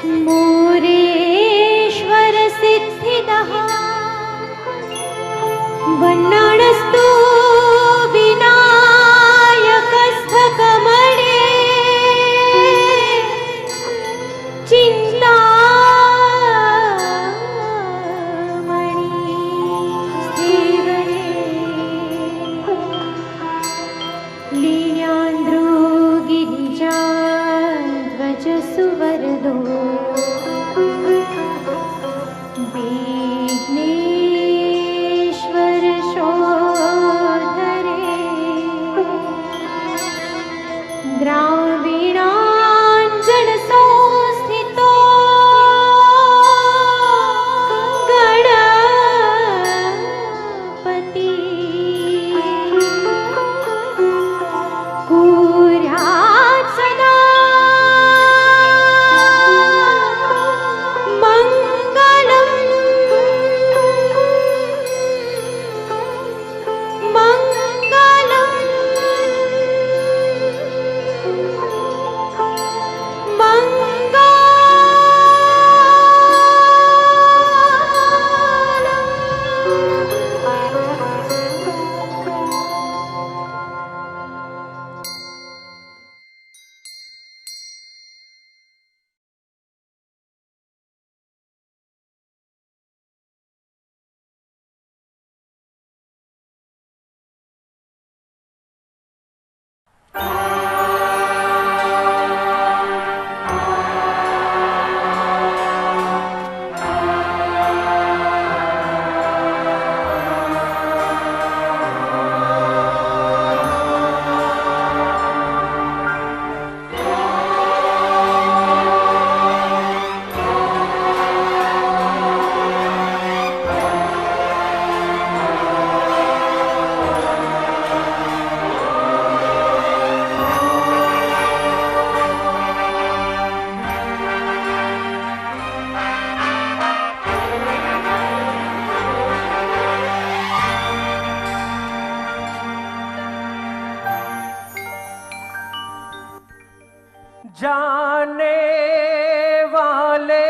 मोरेश्वर सिद्धिदः वन्नाणस्तु विनायकस्थकमणे चिन्तामणि स्थीवरे लील्यान्द्रो गिरिजाध्वज सुवरदो विघ्नेश्वर शोधरे द्राविणाञ्जनसंस्थितो गणपति कुर्यात् सदा मङ्गलम् मङ्गलम् जाने वाले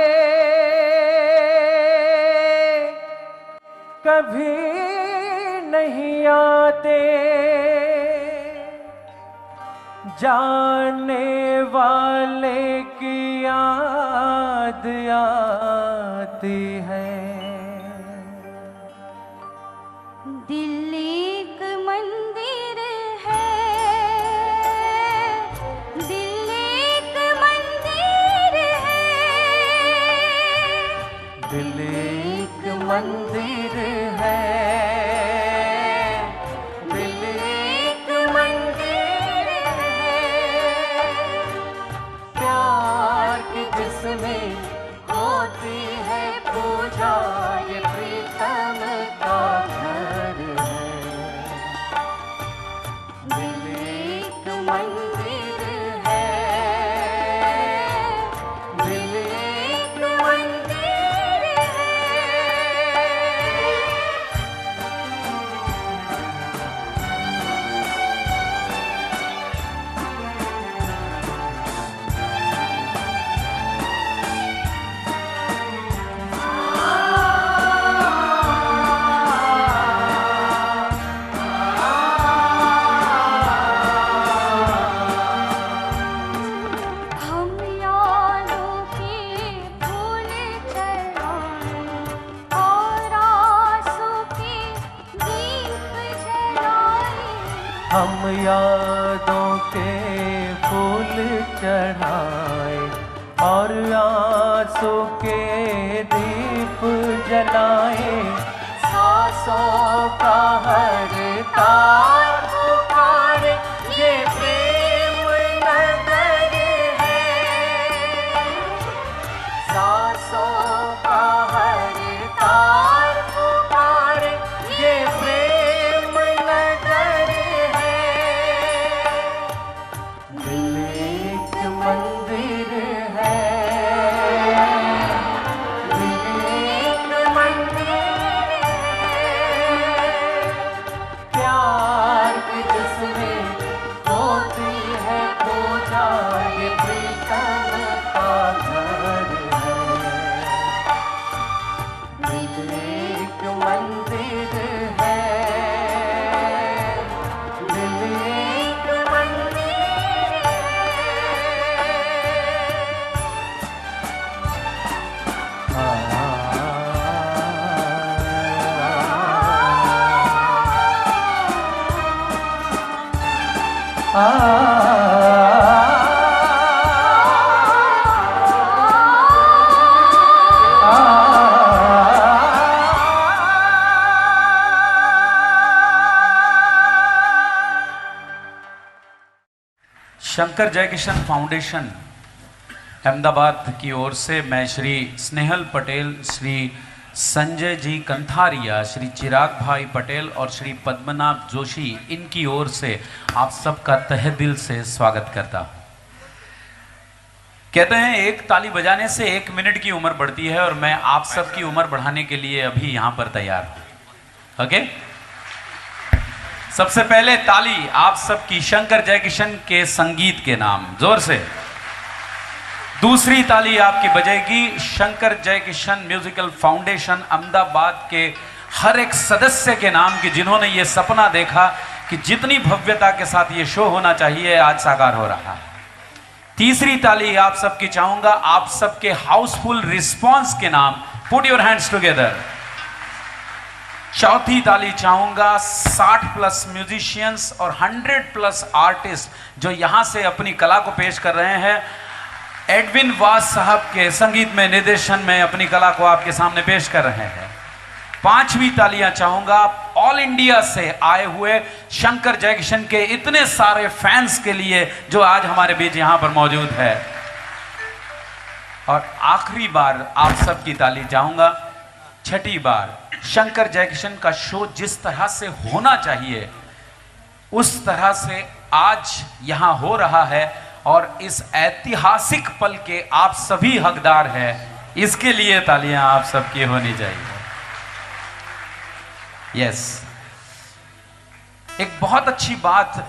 कभी नहीं आते, जाने वाले की याद आती है। दिल एक मंदिर है, दिल एक मंदिर है, दिल एक मंदिर है, दिल एक मंदिर है। प्यार की जिसमें होती है पूजा, ये प्रीतम का घर है। दिल एक मंदिर है, दिल एक मंदिर है। हम यादों के फूल चढ़ाएं और आंसू के दीप जलाएं। हम यादों के फूल चढ़ाए और आंसू के दीप जलाए। सांसों का हर तार पुकारे, ये प्रेम नगर है। सांसों का हर तार पुकारे, ये प्रेम नगर है। दिल एक मंदिर है, दिल एक मंदिर है। प्यार शंकर जयकिशन फाउंडेशन अहमदाबाद की ओर से मैं श्री स्नेहल पटेल, श्री संजय जी कंथारिया, श्री चिराग भाई पटेल और श्री पद्मनाभ जोशी, इनकी ओर से आप सबका तहे दिल से स्वागत करता हूँ। कहते हैं एक ताली बजाने से 1 मिनट की उम्र बढ़ती है और मैं आप सबकी उम्र बढ़ाने के लिए अभी यहाँ पर तैयार हूँ। ओके, सबसे पहले ताली आप सबकी शंकर जयकिशन के संगीत के नाम, जोर से। दूसरी ताली आपकी बजेगी शंकर जयकिशन म्यूजिकल फाउंडेशन अहमदाबाद के हर एक सदस्य के नाम की, जिन्होंने ये सपना देखा कि जितनी भव्यता के साथ ये शो होना चाहिए आज साकार हो रहा है। तीसरी ताली आप सबकी चाहूंगा आप सबके हाउसफुल रिस्पॉन्स के नाम, पुट योर हैंड्स टुगेदर। चौथी ताली चाहूंगा 60+ म्यूजिशियंस और 100+ आर्टिस्ट जो यहां से अपनी कला को पेश कर रहे हैं। एडविन वास साहब के संगीत में, निर्देशन में अपनी कला को आपके सामने पेश कर रहे हैं। पांचवी तालियां चाहूंगा ऑल इंडिया से आए हुए शंकर जयकिशन के इतने सारे फैंस के लिए जो आज हमारे बीच यहां पर मौजूद है। और आखिरी बार आप सबकी ताली चाहूंगा, छठी बार, शंकर जयकिशन का शो जिस तरह से होना चाहिए उस तरह से आज यहां हो रहा है और इस ऐतिहासिक पल के आप सभी हकदार हैं। इसके लिए तालियां आप सबकी होनी चाहिए। यस, एक बहुत अच्छी बात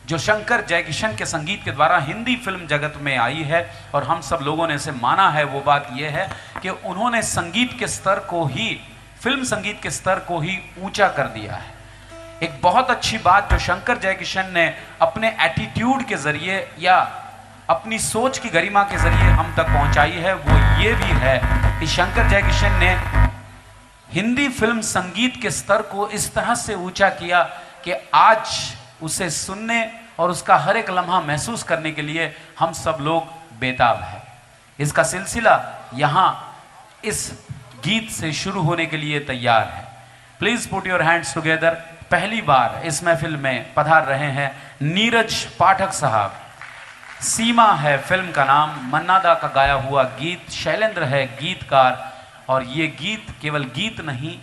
जो शंकर जयकिशन के संगीत के द्वारा हिंदी फिल्म जगत में आई है और हम सब लोगों ने इसे माना है, वो बात यह है कि उन्होंने संगीत के स्तर को ही, फिल्म संगीत के स्तर को ही ऊंचा कर दिया है। एक बहुत अच्छी बात जो शंकर जयकिशन ने अपने एटीट्यूड के जरिए या अपनी सोच की गरिमा के जरिए हम तक पहुंचाई है, वो ये भी है कि शंकर जयकिशन ने हिंदी फिल्म संगीत के स्तर को इस तरह से ऊंचा किया कि आज उसे सुनने और उसका हर एक लम्हा महसूस करने के लिए हम सब लोग बेताब हैं। इसका सिलसिला यहाँ इस गीत से शुरू होने के लिए तैयार है। Please put your hands together. पहली बार इस महफिल में पधार रहे हैं नीरज पाठक साहब। सीमा है फिल्म का नाम, मन्नादा का गाया हुआ गीत, शैलेंद्र है गीतकार और ये गीत केवल गीत नहीं,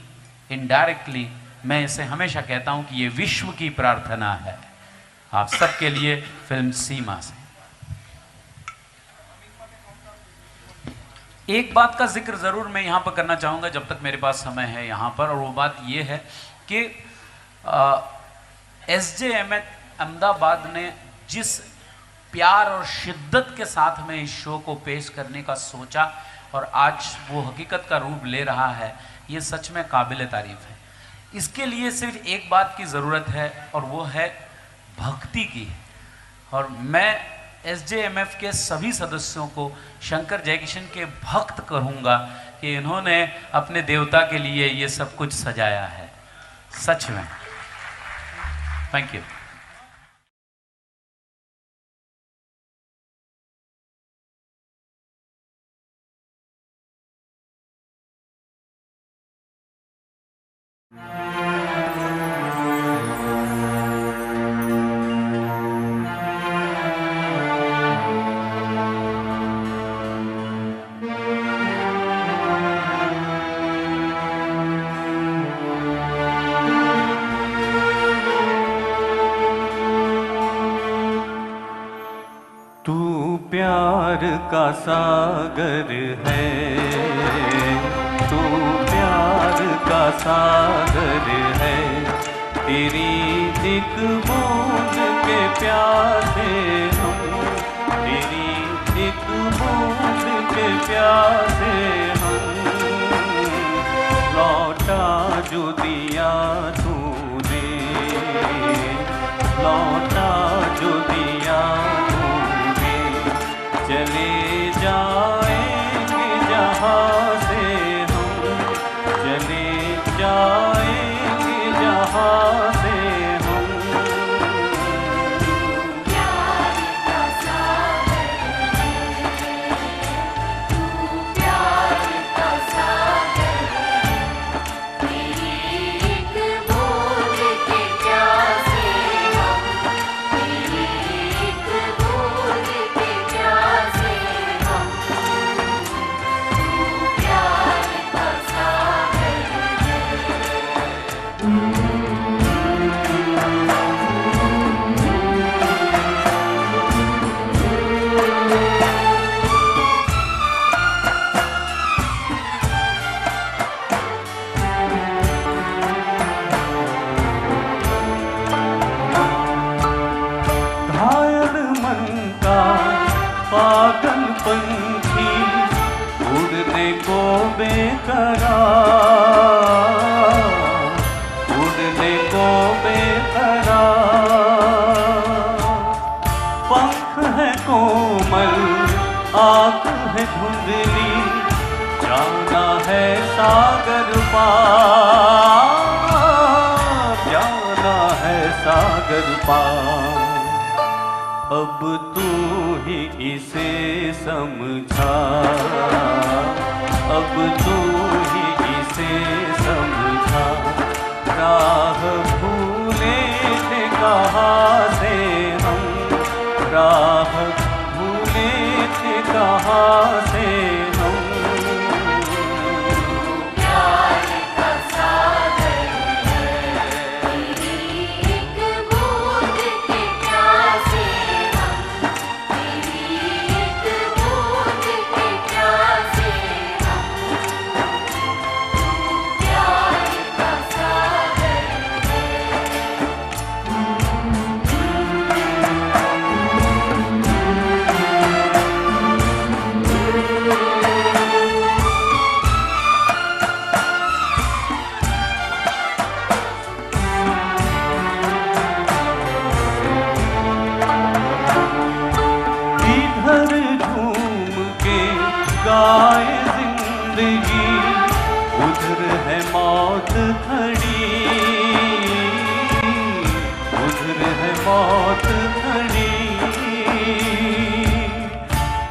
इनडायरेक्टली मैं इसे हमेशा कहता हूं कि ये विश्व की प्रार्थना है आप सबके लिए, फिल्म सीमा से। एक बात का जिक्र जरूर मैं यहां पर करना चाहूंगा जब तक मेरे पास समय है यहां पर, और वो बात ये है कि SJMH अहमदाबाद ने जिस प्यार और शिद्दत के साथ में इस शो को पेश करने का सोचा और आज वो हकीकत का रूप ले रहा है, ये सच में काबिल तारीफ है। इसके लिए सिर्फ एक बात की ज़रूरत है और वो है भक्ति की। और मैं SJMF के सभी सदस्यों को शंकर जयकिशन के भक्त कहूँगा कि इन्होंने अपने देवता के लिए ये सब कुछ सजाया है, सच में। Thank you. प्यार का सागर है, तू प्यार का सागर है, तेरी एक बूंद के प्यासे हम, तेरी एक बूंद के प्यासे हम, लौटा जो दिया तूने, लौटा जो दिया चले जाएंगे जहाँ से हम, चले जाएंगे जहाँ से हम। उड़ने को बेकरार, उड़ने को बेकरार। पंख है कोमल, आँख है धुंधली, जाना है सागर पार, जाना है सागर पार। अब तू ही इसे समझा, अब तू ही इसे समझा। राह भूले थे कहाँ से हम, राह भूले थे कहाँ से हम। प्यार का सागर है, तेरी एक बूंद के प्यासे हम, तेरी एक बूंद के प्यासे हम। प्यार का सागर इधर झूम के गाए जिंदगी, उधर है मौत खड़ी, उधर है मौत खड़ी।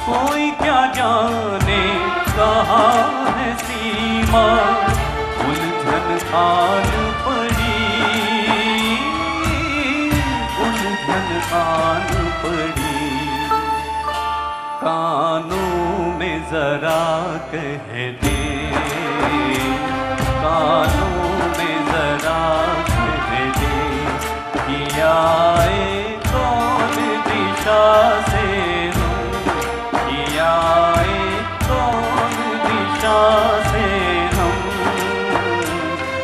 कोई क्या जाने कहाँ है सीमा, उलझन आन पड़ी, उलझन आन पड़ी। कानों में जरा कह दे, कानों में जरा कह दे, कि आए कौन दिशा से हम, कि आए कौन दिशा से हम।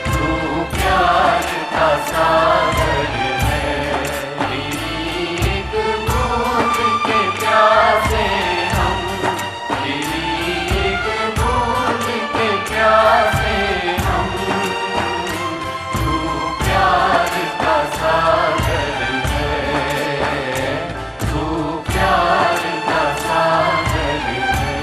तू प्यार का सागर है, तेरी एक बूंद के प्यासे हम, तेरी एक बूंद के प्यासे हम। तू प्यार का सागर है, तू प्यार का सागर है।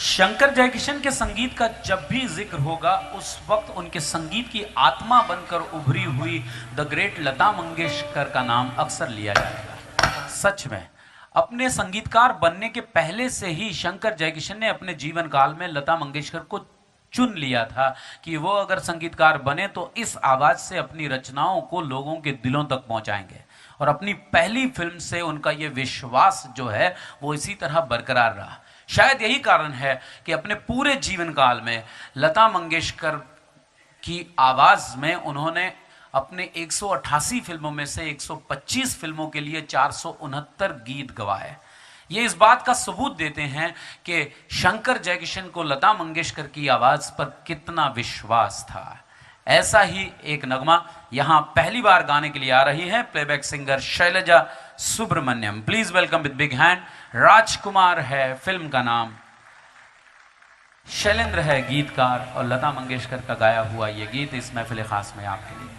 शंकर जयकिशन के संगीत का जब भी जिक्र होगा उस वक्त उनके संगीत की आत्मा बनकर उभरी हुई द ग्रेट लता मंगेशकर का नाम अक्सर लिया जाएगा। सच में अपने संगीतकार बनने के पहले से ही शंकर जयकिशन ने अपने जीवन काल में लता मंगेशकर को चुन लिया था कि वो अगर संगीतकार बने तो इस आवाज से अपनी रचनाओं को लोगों के दिलों तक पहुंचाएंगे। और अपनी पहली फिल्म से उनका ये विश्वास जो है वो इसी तरह बरकरार रहा। शायद यही कारण है कि अपने पूरे जीवन काल में लता मंगेशकर की आवाज में उन्होंने अपने 188 फिल्मों में से 125 फिल्मों के लिए 469 गीत गवाए। ये इस बात का सबूत देते हैं कि शंकर जयकिशन को लता मंगेशकर की आवाज पर कितना विश्वास था। ऐसा ही एक नगमा यहां पहली बार गाने के लिए आ रही है playback singer Shailaja Subramaniam. Please welcome with big hand. Rajkumar है फिल्म का नाम, शैलेंद्र है गीतकार और लता मंगेशकर का गाया हुआ ये गीत इस महफिल खास में आपके लिए।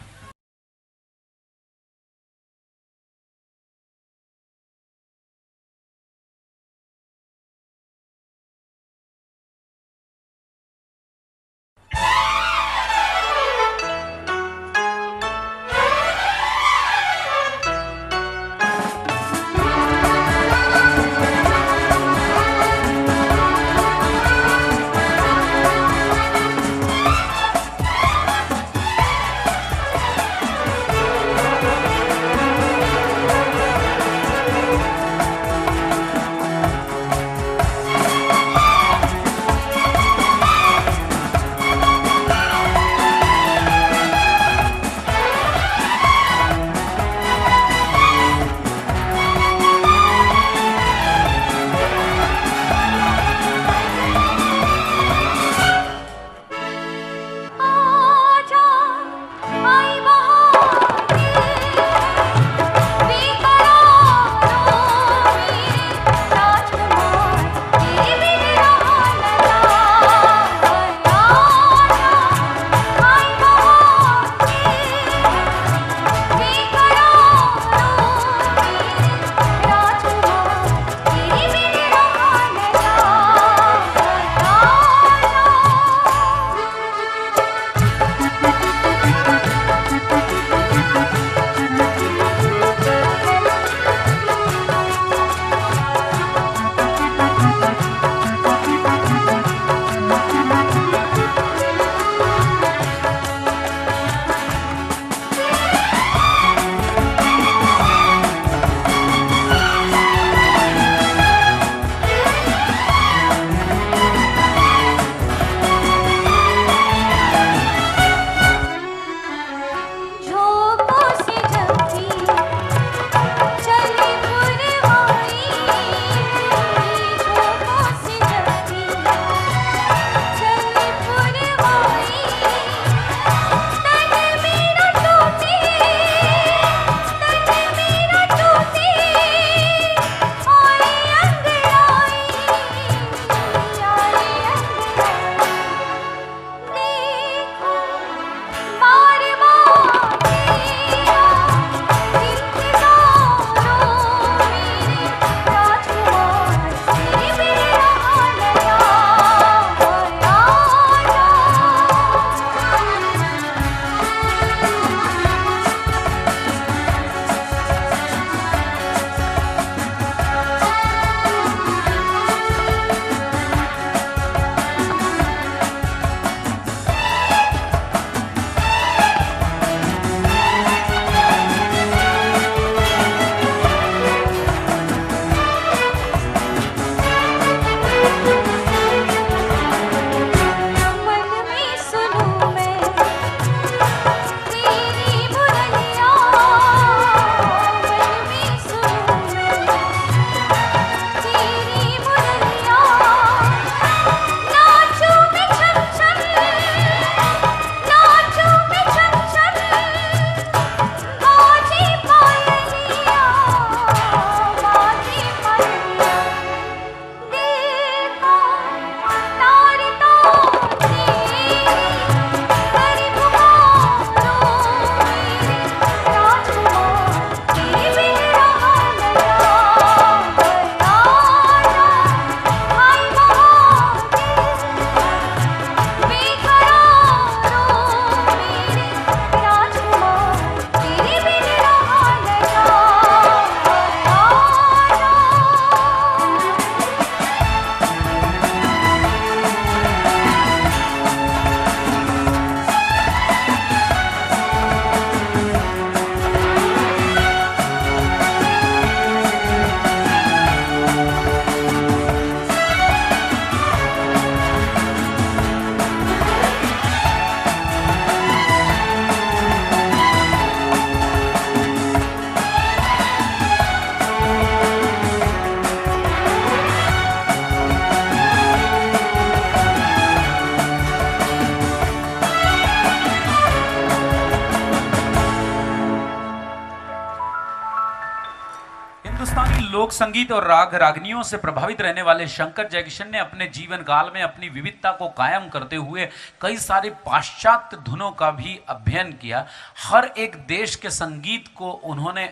हिंदुस्तानी लोक संगीत और राग रागनियों से प्रभावित रहने वाले शंकर जयकिशन ने अपने जीवन काल में अपनी विविधता को कायम करते हुए कई सारे पाश्चात्य धुनों का भी अध्ययन किया। हर एक देश के संगीत को उन्होंने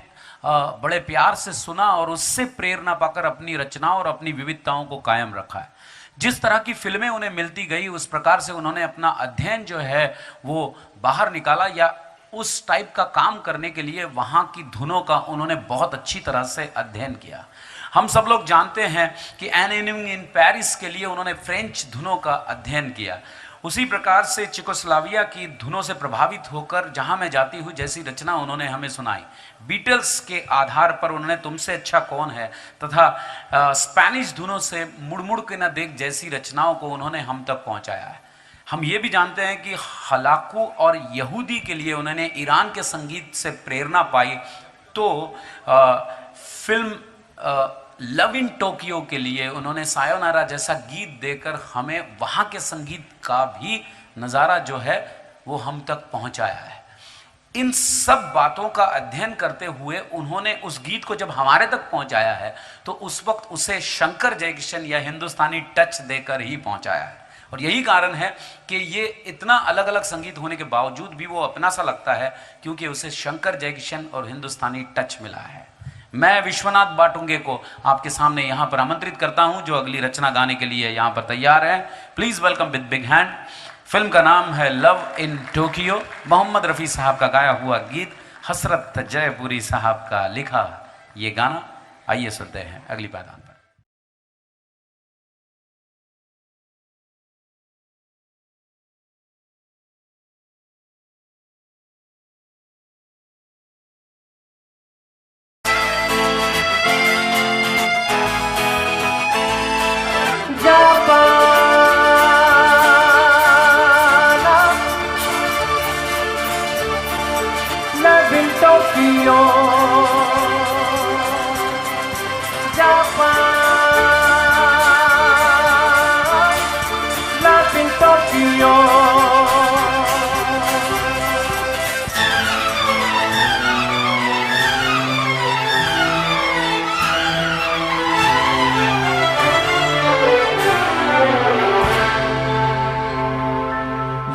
बड़े प्यार से सुना और उससे प्रेरणा पाकर अपनी रचनाओं और अपनी विविधताओं को कायम रखा है। जिस तरह की फिल्में उन्हें मिलती गई उस प्रकार से उन्होंने अपना अध्ययन जो है वो बाहर निकाला, या उस टाइप का काम करने के लिए वहाँ की धुनों का उन्होंने बहुत अच्छी तरह से अध्ययन किया। हम सब लोग जानते हैं कि एन इनिंग इन पेरिस के लिए उन्होंने फ्रेंच धुनों का अध्ययन किया। उसी प्रकार से चिकोस्लाविया की धुनों से प्रभावित होकर जहाँ मैं जाती हूँ जैसी रचना उन्होंने हमें सुनाई। बीटल्स के आधार पर उन्होंने तुमसे अच्छा कौन है तथा स्पेनिश धुनों से मुड़ मुड़ के न देख जैसी रचनाओं को उन्होंने हम तक पहुँचाया है। हम ये भी जानते हैं कि हलाकू और यहूदी के लिए उन्होंने ईरान के संगीत से प्रेरणा पाई, तो फिल्म लव इन टोक्यो के लिए उन्होंने सायोनारा जैसा गीत देकर हमें वहाँ के संगीत का भी नज़ारा जो है वो हम तक पहुँचाया है। इन सब बातों का अध्ययन करते हुए उन्होंने उस गीत को जब हमारे तक पहुँचाया है तो उस वक्त उसे शंकर जयकिशन या हिंदुस्तानी टच देकर ही पहुँचाया है। और यही कारण है कि ये इतना अलग अलग संगीत होने के बावजूद भी वो अपना सा लगता है, क्योंकि उसे शंकर जयकिशन और हिंदुस्तानी टच मिला है। मैं विश्वनाथ बाटुंगे को आपके सामने यहाँ पर आमंत्रित करता हूँ, जो अगली रचना गाने के लिए यहाँ पर तैयार है। Please welcome with big hand. Film का नाम है love in Tokyo, Mohammed Rafi sahab का गाया हुआ गीत, हसरत जयपुरी साहब का लिखा ये गाना। आइए सुनते हैं अगली पायदान पर।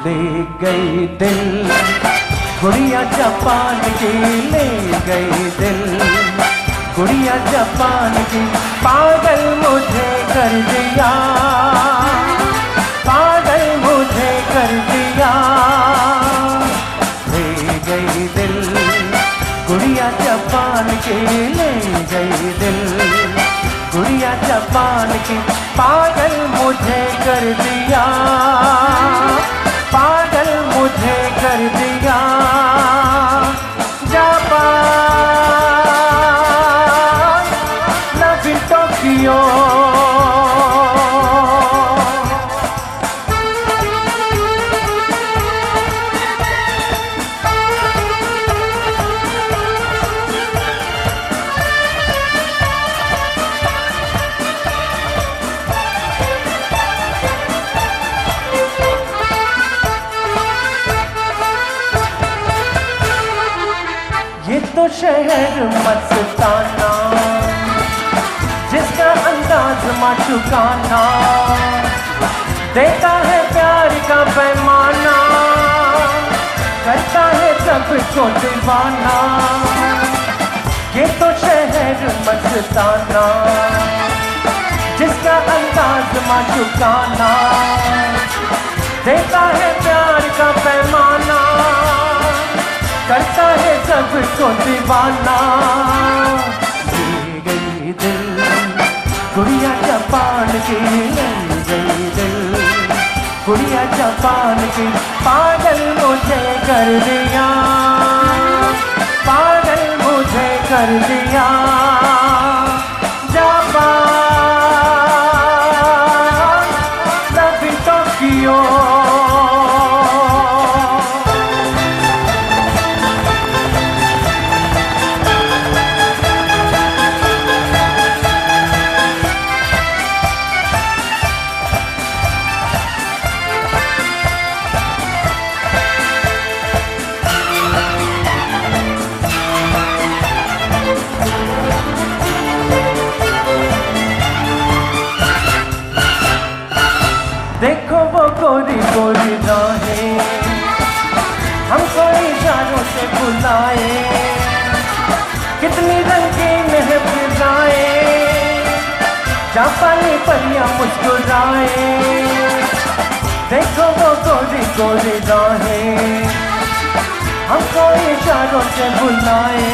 ले गई दिल गुड़िया जापान की, ले गई दिल गुड़िया जापान की, पागल मुझे कर दिया, पागल मुझे कर दिया। ले गई दिल गुड़िया जापान की, ले गई दिल गुड़िया जापान की, पागल मुझे कर दिया, पागल मुझे कर दिया। जापान लव इन टोक्यो, तो शहर मस्ताना जिसका अंदाज माशुकाना, देता है प्यार का पैमाना, करता है सबको दीवाना। ये तो शहर मस्ताना जिसका अंदाज माशुकाना, देता है प्यार का पैमाना, करता है सबको दीवाना। ले गई दिल गुड़िया जापान की, ले गई दिल गुड़िया जापान की, पागल मुझे कर दिया, पागल मुझे कर दिया। जापान लव इन टोक्यो, बुलाए, कितनी रंगीन है फिजाएं, जापानी परियां मुस्कुराए, देखो वो गोरी गोरी राहें हमको इशारों से बुलाए,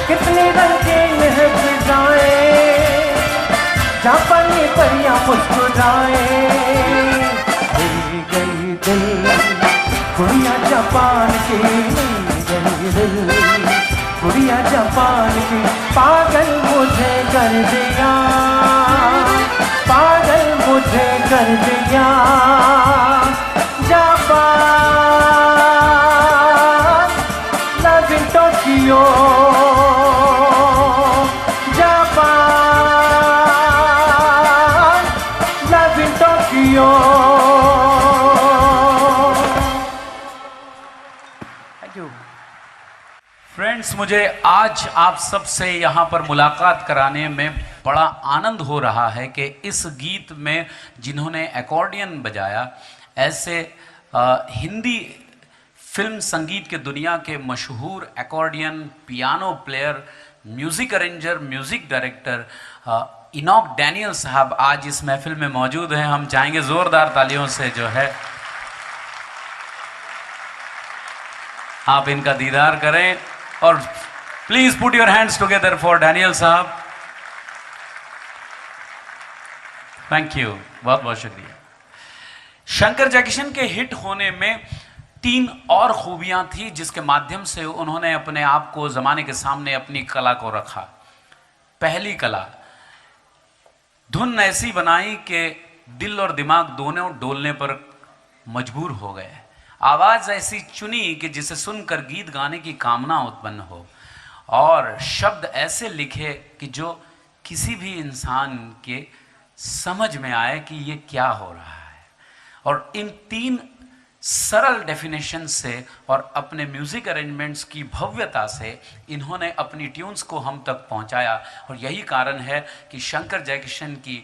कितनी रंगीन है फिजाएं, जापानी परियां मुस्कुराए। गई दिल गुड़िया जापान की, गई दिल गुड़िया जापान की, पागल मुझे कर दिया, पागल मुझे कर दिया। Japan love in Tokyo, Japan love in Tokyo. Friends, मुझे आज आप सबसे यहाँ पर मुलाकात कराने में बड़ा आनंद हो रहा है कि इस गीत में जिन्होंने एकॉर्डियन बजाया, ऐसे हिंदी फिल्म संगीत के दुनिया के मशहूर accordion, piano player, music arranger, music director Enoch Daniel साहब आज इस महफिल में मौजूद हैं। हम चाहेंगे ज़ोरदार तालियों से जो है आप इनका दीदार करें, और please put your hands together for Daniel साहब। थैंक यू, बहुत बहुत शुक्रिया। शंकर जयकिशन के हिट होने में 3 और खूबियां थी जिसके माध्यम से उन्होंने अपने आप को जमाने के सामने अपनी कला को रखा। पहली कला, धुन ऐसी बनाई कि दिल और दिमाग दोनों डोलने पर मजबूर हो गए, आवाज ऐसी चुनी कि जिसे सुनकर गीत गाने की कामना उत्पन्न हो, और शब्द ऐसे लिखे कि जो किसी भी इंसान के समझ में आए कि ये क्या हो रहा है। और इन 3 सरल डेफिनेशन से और अपने म्यूजिक अरेंजमेंट्स की भव्यता से इन्होंने अपनी ट्यून्स को हम तक पहुंचाया, और यही कारण है कि शंकर जयकिशन की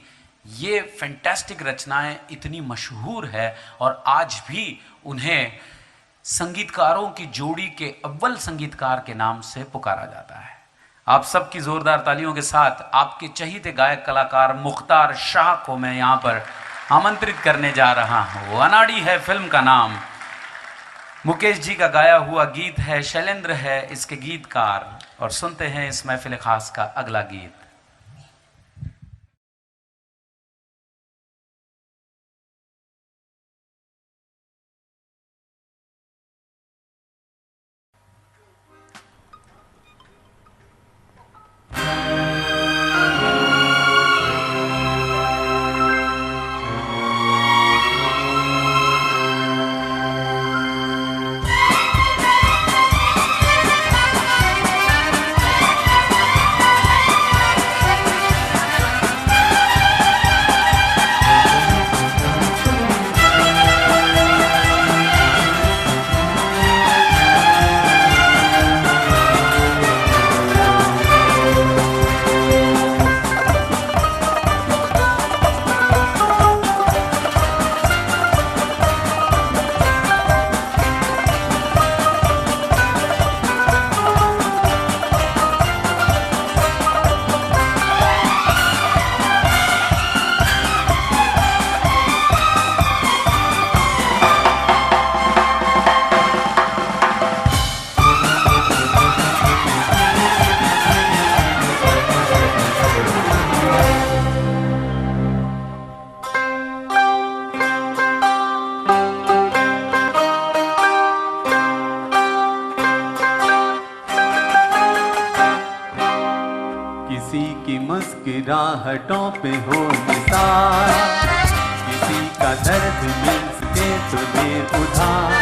ये फैंटास्टिक रचनाएं इतनी मशहूर है और आज भी उन्हें संगीतकारों की जोड़ी के अव्वल संगीतकार के नाम से पुकारा जाता है। आप सबकी जोरदार तालियों के साथ आपके चहीते गायक कलाकार मुख्तार शाह को मैं यहाँ पर आमंत्रित करने जा रहा हूँ। अनाड़ी है फिल्म का नाम, मुकेश जी का गाया हुआ गीत है, शैलेंद्र है इसके गीतकार, और सुनते हैं इस महफिल खास का अगला गीत। मुस्कुराहटों पे हो निसार, किसी का दर्द मिल सके तो दे उधार,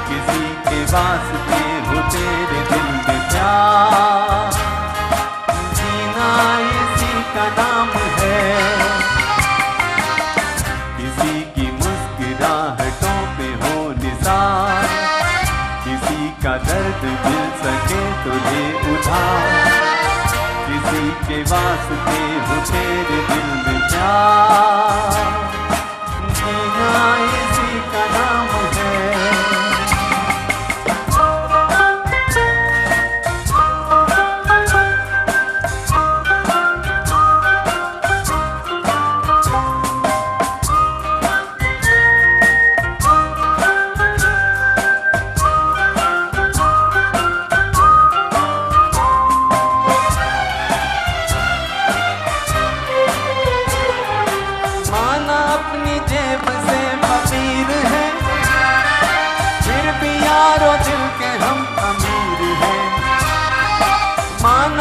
किसी के वास्ते हो तेरे दिल में प्यार, जीना इसी का नाम है। किसी की मुस्कुराहटों पे हो निसार, किसी का दर्द मिल सके तो दे उधार, किसी के वास्ते हो तेरे दिल में प्यार, जीना इसी का नाम है।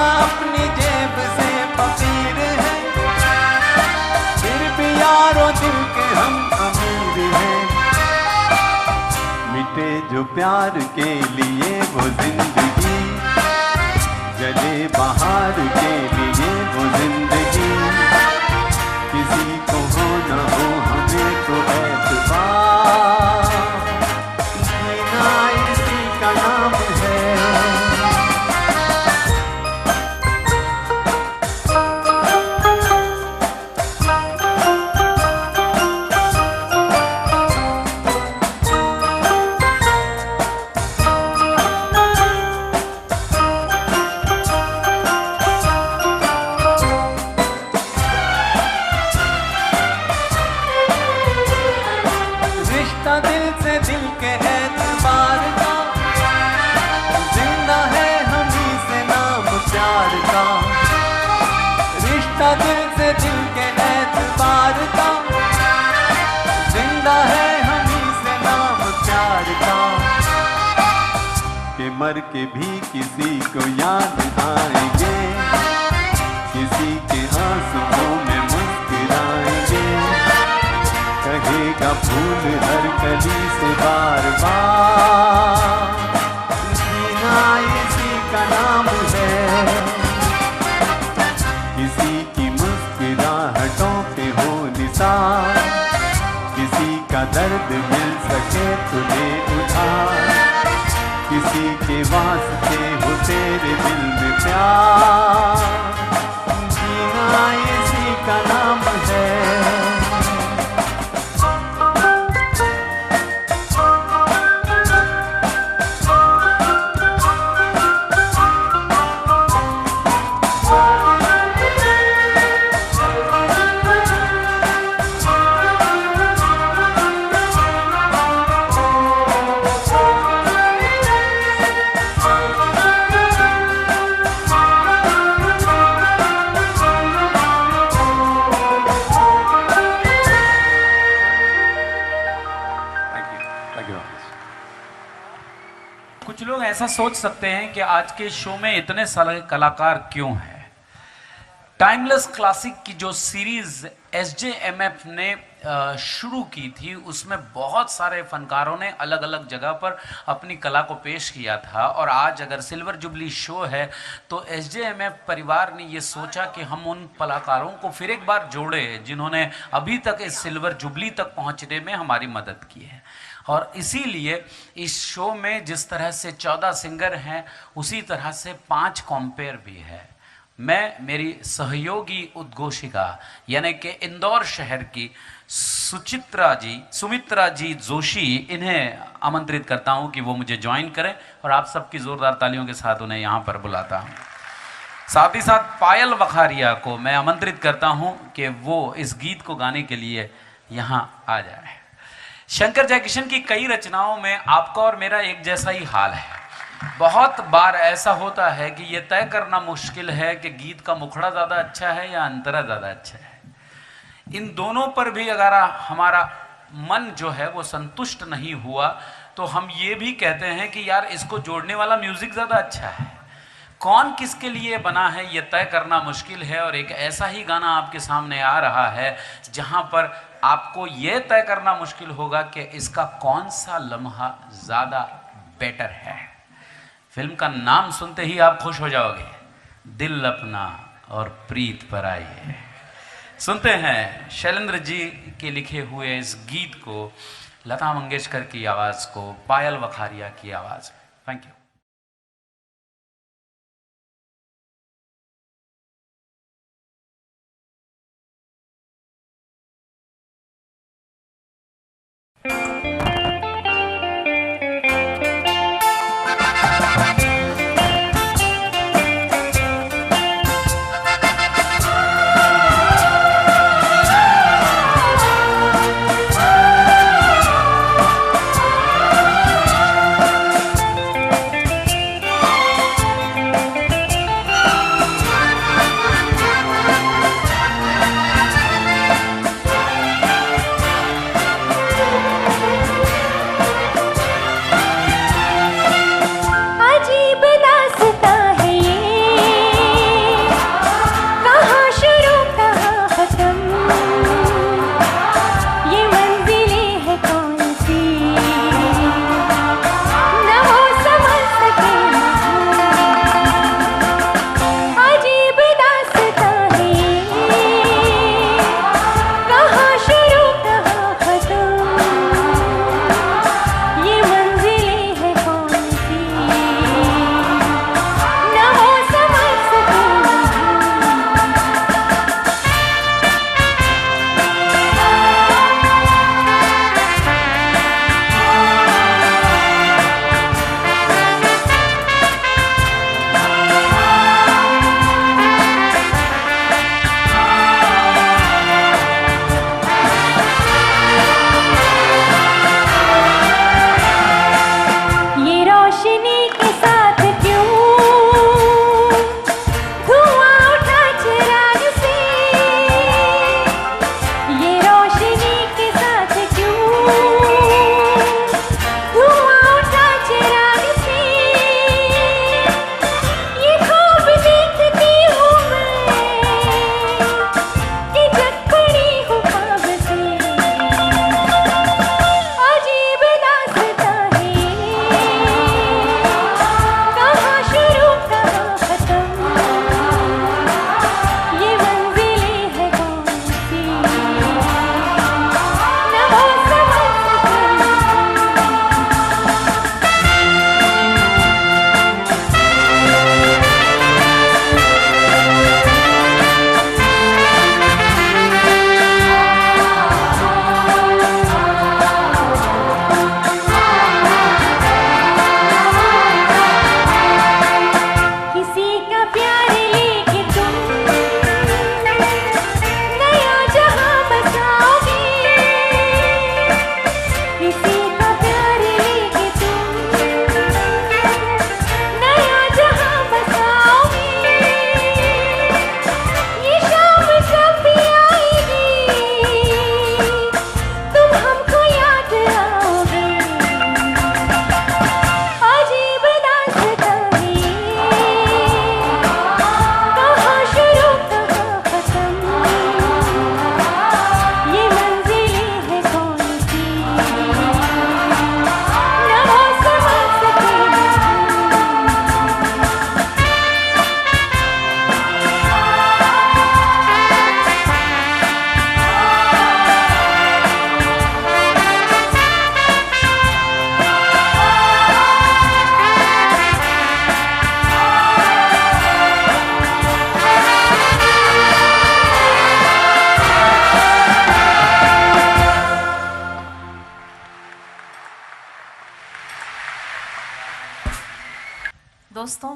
अपनी जेब से फकीर हैं, फिर भी यारों दिल के हम अमीर हैं। मिटे जो प्यार के लिए वो जिंदगी, जले बहार के लिए वो जिंदगी। किसी को हो न हो हमें तो एतबार, जीना इसी का नाम है। रिश्ता दिल से दिल के एतबार का, जिंदा है हमी से नाम प्यार का। रिश्ता दिल से दिल के एतबार का, जिंदा है हमी से नाम प्यार का। कि मर के भी किसी को याद आएंगे, किसी के आंसुओं में मुस्कुराएंगे। कहेगा फूल हर कली से बार बार, जीना इसी का नाम है। किसी की मुस्कुराहटों पे हो निसार, किसी का दर्द मिल सके तुझे उधार। किसी के वास्ते हो तेरे दिल में प्यार, जीना इसी का नाम है। कुछ लोग ऐसा सोच सकते हैं कि आज के शो में इतने सारे कलाकार क्यों हैं। टाइमलेस क्लासिक की जो सीरीज एसजेएमएफ ने शुरू की थी, उसमें बहुत सारे फनकारों ने अलग अलग जगह पर अपनी कला को पेश किया था। और आज अगर सिल्वर जुबली शो है तो एसजेएमएफ परिवार ने ये सोचा कि हम उन कलाकारों को फिर एक बार जोड़े जिन्होंने अभी तक इस सिल्वर जुबली तक पहुंचने में हमारी मदद की है। और इसीलिए इस शो में जिस तरह से 14 सिंगर हैं, उसी तरह से 5 कॉम्पेयर भी है। मैं मेरी सहयोगी उद्घोषिका यानी कि इंदौर शहर की सुमित्रा जी जोशी, इन्हें आमंत्रित करता हूं कि वो मुझे ज्वाइन करें और आप सबकी जोरदार तालियों के साथ उन्हें यहां पर बुलाता हूं। साथ ही साथ पायल वखारिया को मैं आमंत्रित करता हूं कि वो इस गीत को गाने के लिए यहां आ जाए। शंकर जयकिशन की कई रचनाओं में आपका और मेरा एक जैसा ही हाल है। बहुत बार ऐसा होता है कि यह तय करना मुश्किल है कि गीत का मुखड़ा ज्यादा अच्छा है या अंतरा ज्यादा अच्छा है। इन दोनों पर भी अगर हमारा मन जो है वो संतुष्ट नहीं हुआ तो हम ये भी कहते हैं कि यार इसको जोड़ने वाला म्यूजिक ज्यादा अच्छा है। कौन किसके लिए बना है ये तय करना मुश्किल है। और एक ऐसा ही गाना आपके सामने आ रहा है जहां पर आपको ये तय करना मुश्किल होगा कि इसका कौन सा लम्हा ज्यादा बेटर है। फिल्म का नाम सुनते ही आप खुश हो जाओगे, दिल अपना और प्रीत पर आई है। सुनते हैं शैलेंद्र जी के लिखे हुए इस गीत को, लता मंगेशकर की आवाज को पायल वखारिया की आवाज में। Thank you. दोस्तों,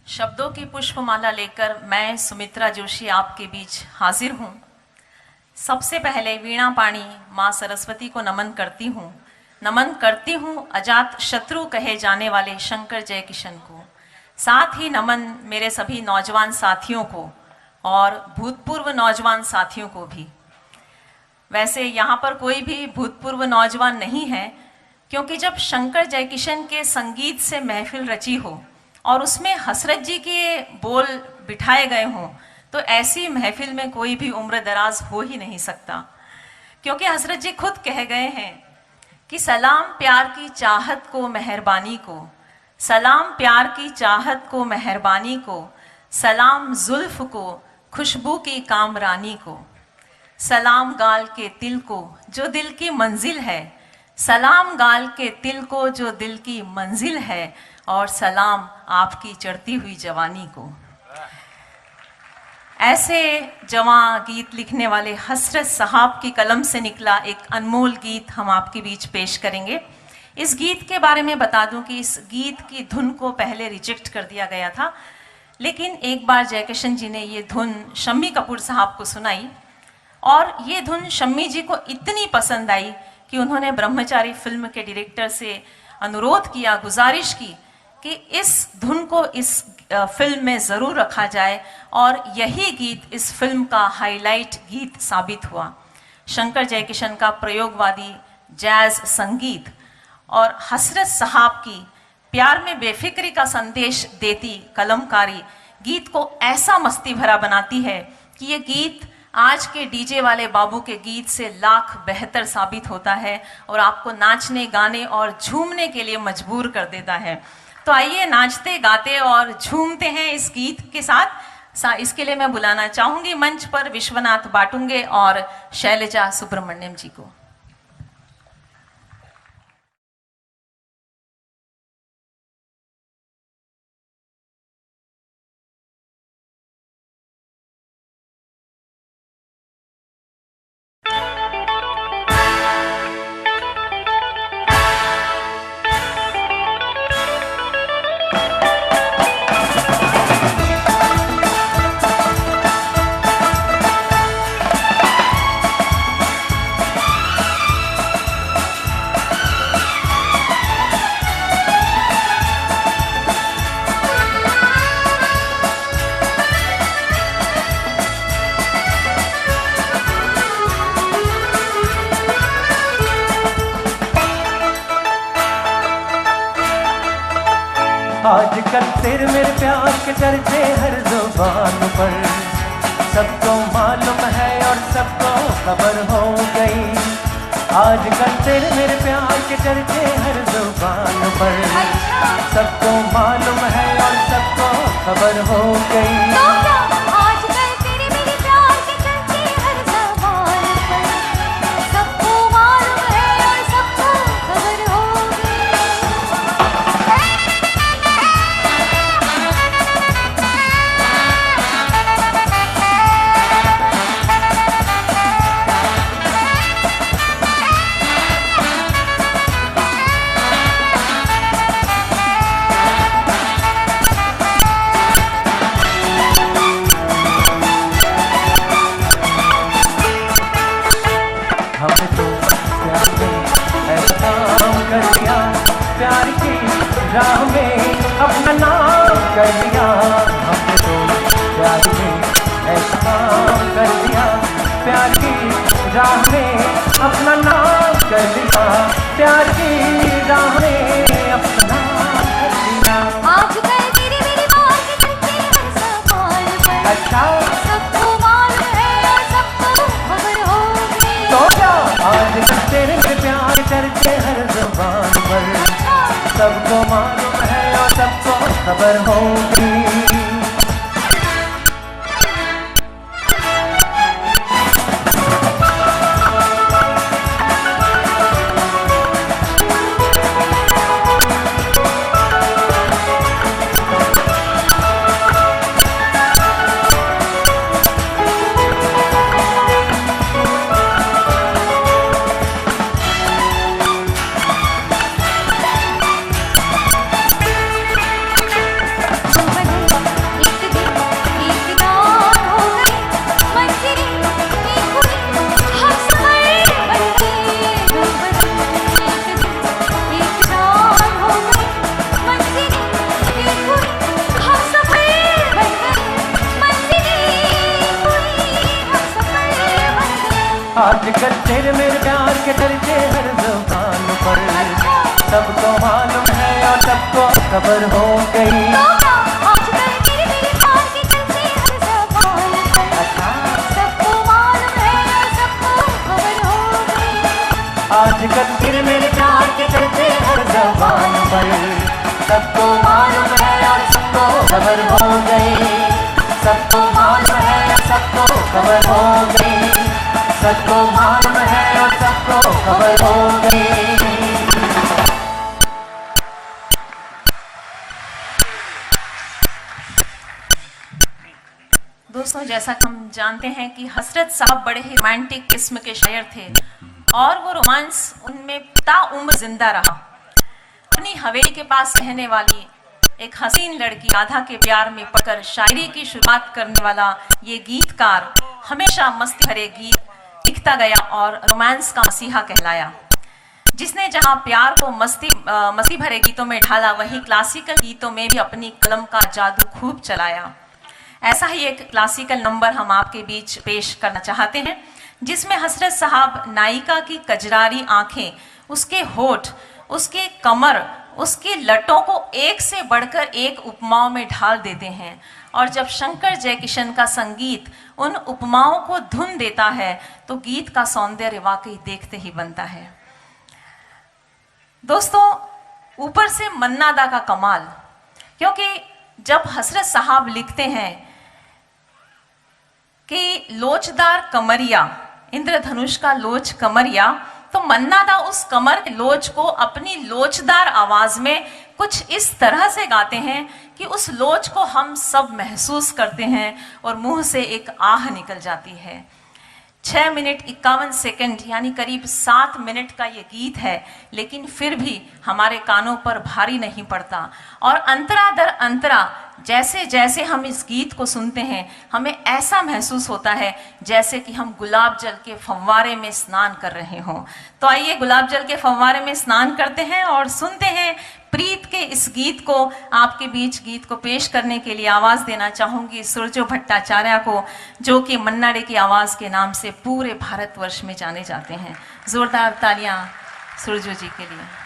शब्दों की पुष्पमाला लेकर मैं सुमित्रा जोशी आपके बीच हाजिर हूँ। सबसे पहले वीणा पाणी माँ सरस्वती को नमन करती हूँ अजात शत्रु कहे जाने वाले शंकर जयकिशन को। साथ ही नमन मेरे सभी नौजवान साथियों को और भूतपूर्व नौजवान साथियों को भी। वैसे यहाँ पर कोई भी भूतपूर्व नौजवान नहीं है, क्योंकि जब शंकर जयकिशन के संगीत से महफिल रची हो और उसमें हसरत जी के बोल बिठाए गए हों, तो ऐसी महफिल में कोई भी उम्र दराज हो ही नहीं सकता। क्योंकि हसरत जी खुद कह गए हैं कि सलाम प्यार की चाहत को मेहरबानी को, सलाम प्यार की चाहत को मेहरबानी को, सलाम जुल्फ को खुशबू की कामरानी को, सलाम गाल के तिल को जो दिल की मंजिल है, सलाम गाल के तिल को जो दिल की मंजिल है, और सलाम आपकी चढ़ती हुई जवानी को। ऐसे जवां गीत लिखने वाले हसरत साहब की कलम से निकला एक अनमोल गीत हम आपके बीच पेश करेंगे। इस गीत के बारे में बता दूं कि इस गीत की धुन को पहले रिजेक्ट कर दिया गया था, लेकिन एक बार जयकिशन जी ने ये धुन शम्मी कपूर साहब को सुनाई और ये धुन शम्मी जी को इतनी पसंद आई कि उन्होंने ब्रह्मचारी फिल्म के डायरेक्टर से अनुरोध किया, गुजारिश की कि इस धुन को इस फिल्म में ज़रूर रखा जाए, और यही गीत इस फिल्म का हाईलाइट गीत साबित हुआ। शंकर जयकिशन का प्रयोगवादी जैज संगीत और हसरत साहब की प्यार में बेफिक्री का संदेश देती कलमकारी गीत को ऐसा मस्ती भरा बनाती है कि ये गीत आज के डीजे वाले बाबू के गीत से लाख बेहतर साबित होता है और आपको नाचने, गाने और झूमने के लिए मजबूर कर देता है। तो आइए नाचते, गाते और झूमते हैं इस गीत के साथ। इसके लिए मैं बुलाना चाहूंगी मंच पर विश्वनाथ बाटुंगे और शैलजा सुब्रमण्यम जी को। आजकल तेरे मेरे प्यार के चर्चे हर जुबान पर, सबको मालूम है और सबको खबर हो गई। आजकल तेरे मेरे प्यार के चर्चे हर जुबान पर, सबको मालूम है और सबको खबर हो गई। आजकल तेरे मेरे प्यार के चर्चे हर ज़बान पर, सबको मालूम है और सबको खबर हो हमें तो प्यार में ऐसा काम कर दिया, प्यार की राह में अपना नाम कर दिया। हमने तो प्यार में ऐसा काम कर दिया, प्यार की राह में अपना नाम कर दिया, प्यार की राह में अपना नाम कर दिया। आजकल तेरे मेरे प्यार के चर्चे हर ज़बान पर, अच्छा सबको मालूम है और सबको खबर हो गई। तो क्या आजकल तेरे मेरे प्यार के चर्चे हर जुबान पर, सबको मालूम है और सबको खबर होगी। आजकल तेरे मेरे प्यार के चर्चे हर ज़ुबान पर, सबको मालूम है और सबको खबर हो गई। आजकल तेरे मेरे प्यार के चर्चे हर ज़बान पर, सबको मालूम है और सबको खबर हो गई। आजकल तेरे मेरे प्यार के चर्चे हर ज़बान पर, सबको मालूम है और सबको खबर हो गई। सबको मालूम है और सबको खबर हो गई। सबको मालूम है और सबको खबर हो गई। दोस्तों, जैसा कि हम जानते हैं कि हसरत साहब बड़े ही रोमांटिक किस्म के शायर थे और वो रोमांस उनमें ताउम्र जिंदा रहा। अपनी हवेली के पास रहने वाली एक हसीन लड़की राधा के प्यार में पकड़ शायरी की शुरुआत करने वाला ये गीतकार हमेशा मस्ती भरे गीत लिखता गया और रोमांस का मसीहा कहलाया। जिसने जहां प्यार को मस्ती भरे गीतों में ढाला, वहीं क्लासिकल गीतों में भी अपनी कलम का जादू खूब चलाया। ऐसा ही एक क्लासिकल नंबर हम आपके बीच पेश करना चाहते हैं, जिसमें हसरत साहब नायिका की कजरारी आंखें, उसके होठ, उसके कमर, उसकी लटों को एक से बढ़कर एक उपमाओं में ढाल देते हैं। और जब शंकर जयकिशन का संगीत उन उपमाओं को धुन देता है तो गीत का सौंदर्य वाकई देखते ही बनता है। दोस्तों, ऊपर से मन्ना दा का कमाल, क्योंकि जब हसरत साहब लिखते हैं कि लोचदार कमरिया, इंद्रधनुष का लोच कमरिया, तो मन्ना दा उस कमर के लोच को अपनी लोचदार आवाज में कुछ इस तरह से गाते हैं कि उस लोच को हम सब महसूस करते हैं और मुंह से एक आह निकल जाती है। 6 मिनट 51 सेकंड यानी करीब 7 मिनट का ये गीत है, लेकिन फिर भी हमारे कानों पर भारी नहीं पड़ता। और अंतरा दर अंतरा जैसे जैसे हम इस गीत को सुनते हैं, हमें ऐसा महसूस होता है जैसे कि हम गुलाब जल के फव्वारे में स्नान कर रहे हों। तो आइए गुलाब जल के फव्वारे में स्नान करते हैं और सुनते हैं प्रीत के इस गीत को। आपके बीच गीत को पेश करने के लिए आवाज देना चाहूंगी सुरजो भट्टाचार्य को, जो कि मन्ना डे की आवाज के नाम से पूरे भारतवर्ष में जाने जाते हैं। जोरदार तालियां सुरजो जी के लिए।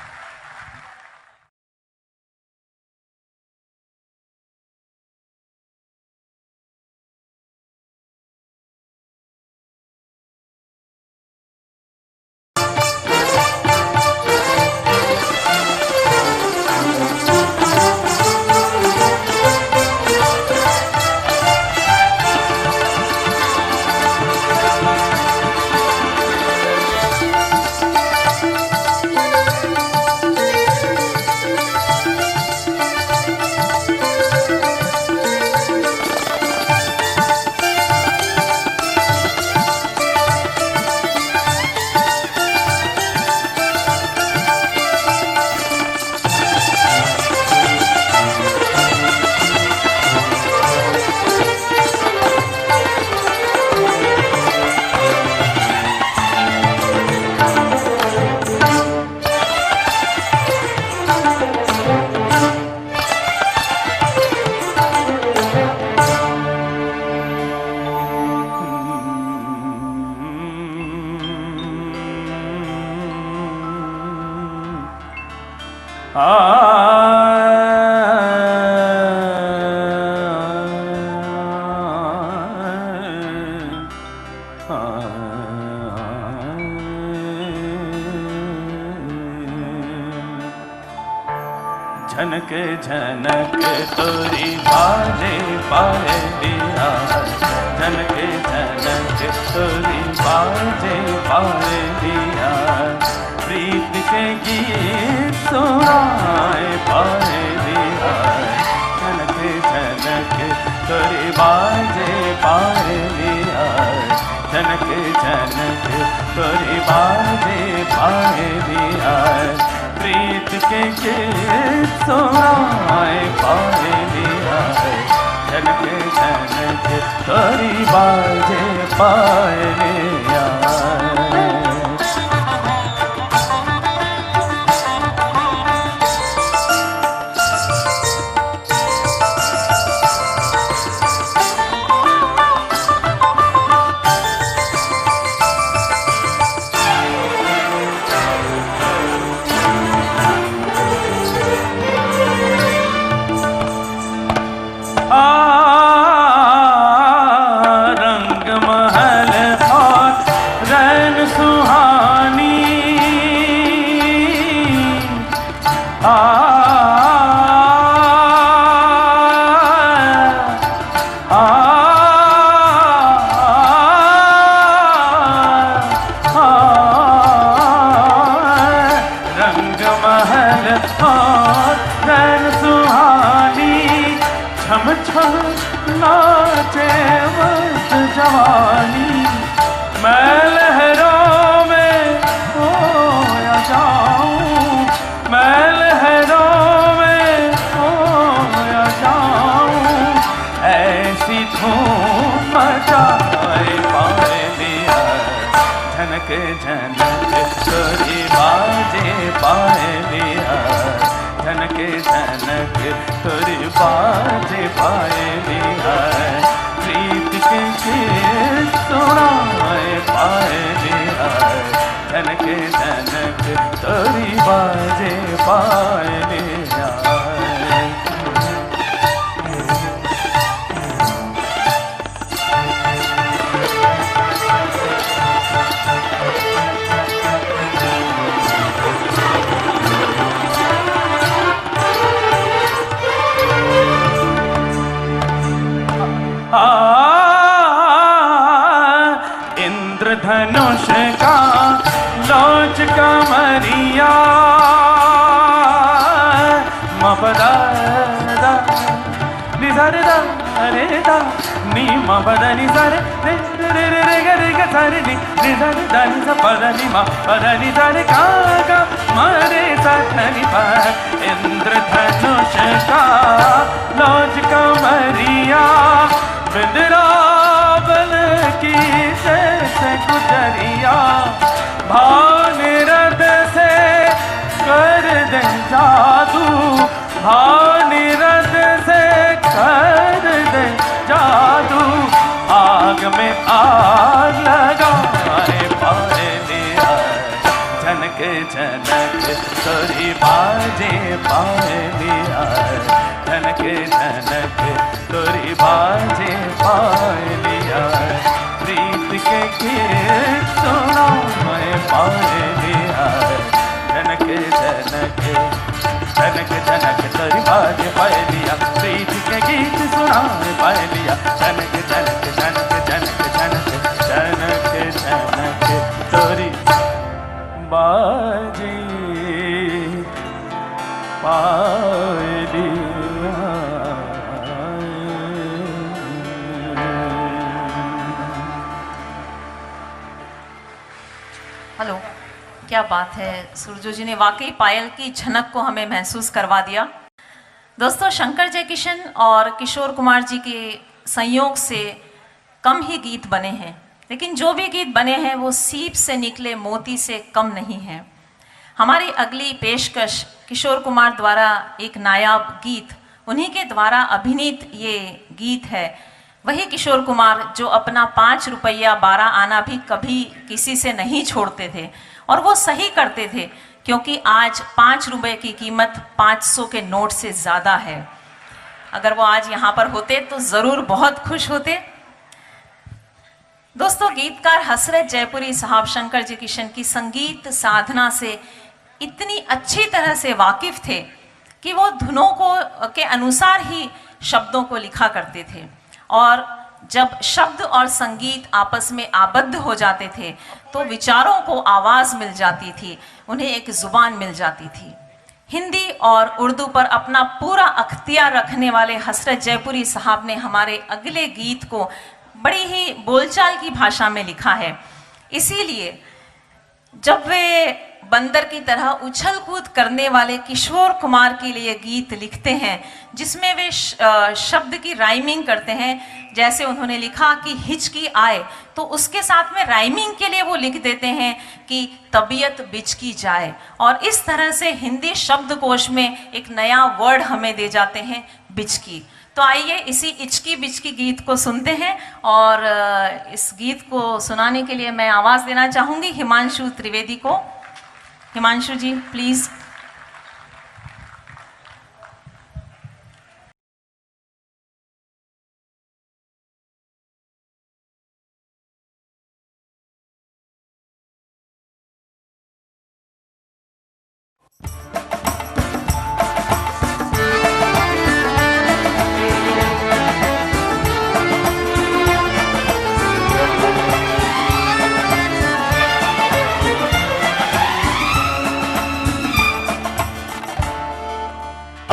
झनक झनक तोरी बाजे पाए दिया, झनक झनक तोरी बाजे पाए दिया, प्रीत के गीत सुनाए पाए दिया, झनक झनक तोरी बाजे पाए दिया, झनक झनक तोरी बाजे पाए दिया, प्रीत के गीत सुनाए पाए दिया, झनक झनक तोरी बाजे पाए दिया। ऐसी धूम मचाए पायलिया झनक झनक तोरी बाजे पायलिया झनक झनक तोरी बाजे पायलिया प्रीत के गीत सुनाए पायलिया झनक झनक तोरी बाजे पायलिया। इंद्रधनुष का लोच कमरिया मपदा निधर रे दा नी मपदा निधर रे रे रे रे गे रे गे सर नी निधर दा नि सा पदा नि मा पदा नि धर का गा मरे सा नि पा इंद्रधनुष का लोच कमरिया बिंद्रावल की जैसे गुजरिया भाव निरद से कर दे जादू भाव निरद से कर दे जादू आग में आग लगाए पायलिया झनक झनक तोरी बाजे पायलिया झनक झनक तोरी बाजे पायलिया प्रीत के गीत सुनाए पायलिया झनक झनक झनक झनक तोरी बाजे पायलिया प्रीत के गीत सुनाए पायलिया झनक झनक झनक झनक झनक झनक झनक तोरी बाजे पायलिया। हेलो, क्या बात है, सुरजो जी ने वाकई पायल की झनक को हमें महसूस करवा दिया। दोस्तों, शंकर जयकिशन और किशोर कुमार जी के संयोग से कम ही गीत बने हैं, लेकिन जो भी गीत बने हैं वो सीप से निकले मोती से कम नहीं हैं। हमारी अगली पेशकश किशोर कुमार द्वारा एक नायाब गीत, उन्हीं के द्वारा अभिनीत ये गीत है। वही किशोर कुमार जो अपना 5 रुपया 12 आना भी कभी किसी से नहीं छोड़ते थे, और वो सही करते थे, क्योंकि आज 5 रुपए की कीमत 500 के नोट से ज़्यादा है। अगर वो आज यहाँ पर होते तो ज़रूर बहुत खुश होते। दोस्तों, गीतकार हसरत जयपुरी साहब शंकर जयकिशन की संगीत साधना से इतनी अच्छी तरह से वाकिफ थे कि वो धुनों के अनुसार ही शब्दों को लिखा करते थे, और जब शब्द और संगीत आपस में आबद्ध हो जाते थे तो विचारों को आवाज़ मिल जाती थी, उन्हें एक ज़ुबान मिल जाती थी। हिंदी और उर्दू पर अपना पूरा अख्तियार रखने वाले हसरत जयपुरी साहब ने हमारे अगले गीत को बड़ी ही बोलचाल की भाषा में लिखा है। इसीलिए जब वे बंदर की तरह उछल कूद करने वाले किशोर कुमार के लिए गीत लिखते हैं, जिसमें वे शब्द की राइमिंग करते हैं, जैसे उन्होंने लिखा कि हिचकी आए, तो उसके साथ में राइमिंग के लिए वो लिख देते हैं कि तबीयत बिचकी जाए, और इस तरह से हिंदी शब्दकोश में एक नया वर्ड हमें दे जाते हैं, बिचकी। तो आइए इसी इचकी बिचकी गीत को सुनते हैं, और इस गीत को सुनाने के लिए मैं आवाज़ देना चाहूँगी हिमांशु त्रिवेदी को। हिमांशु जी, प्लीज़।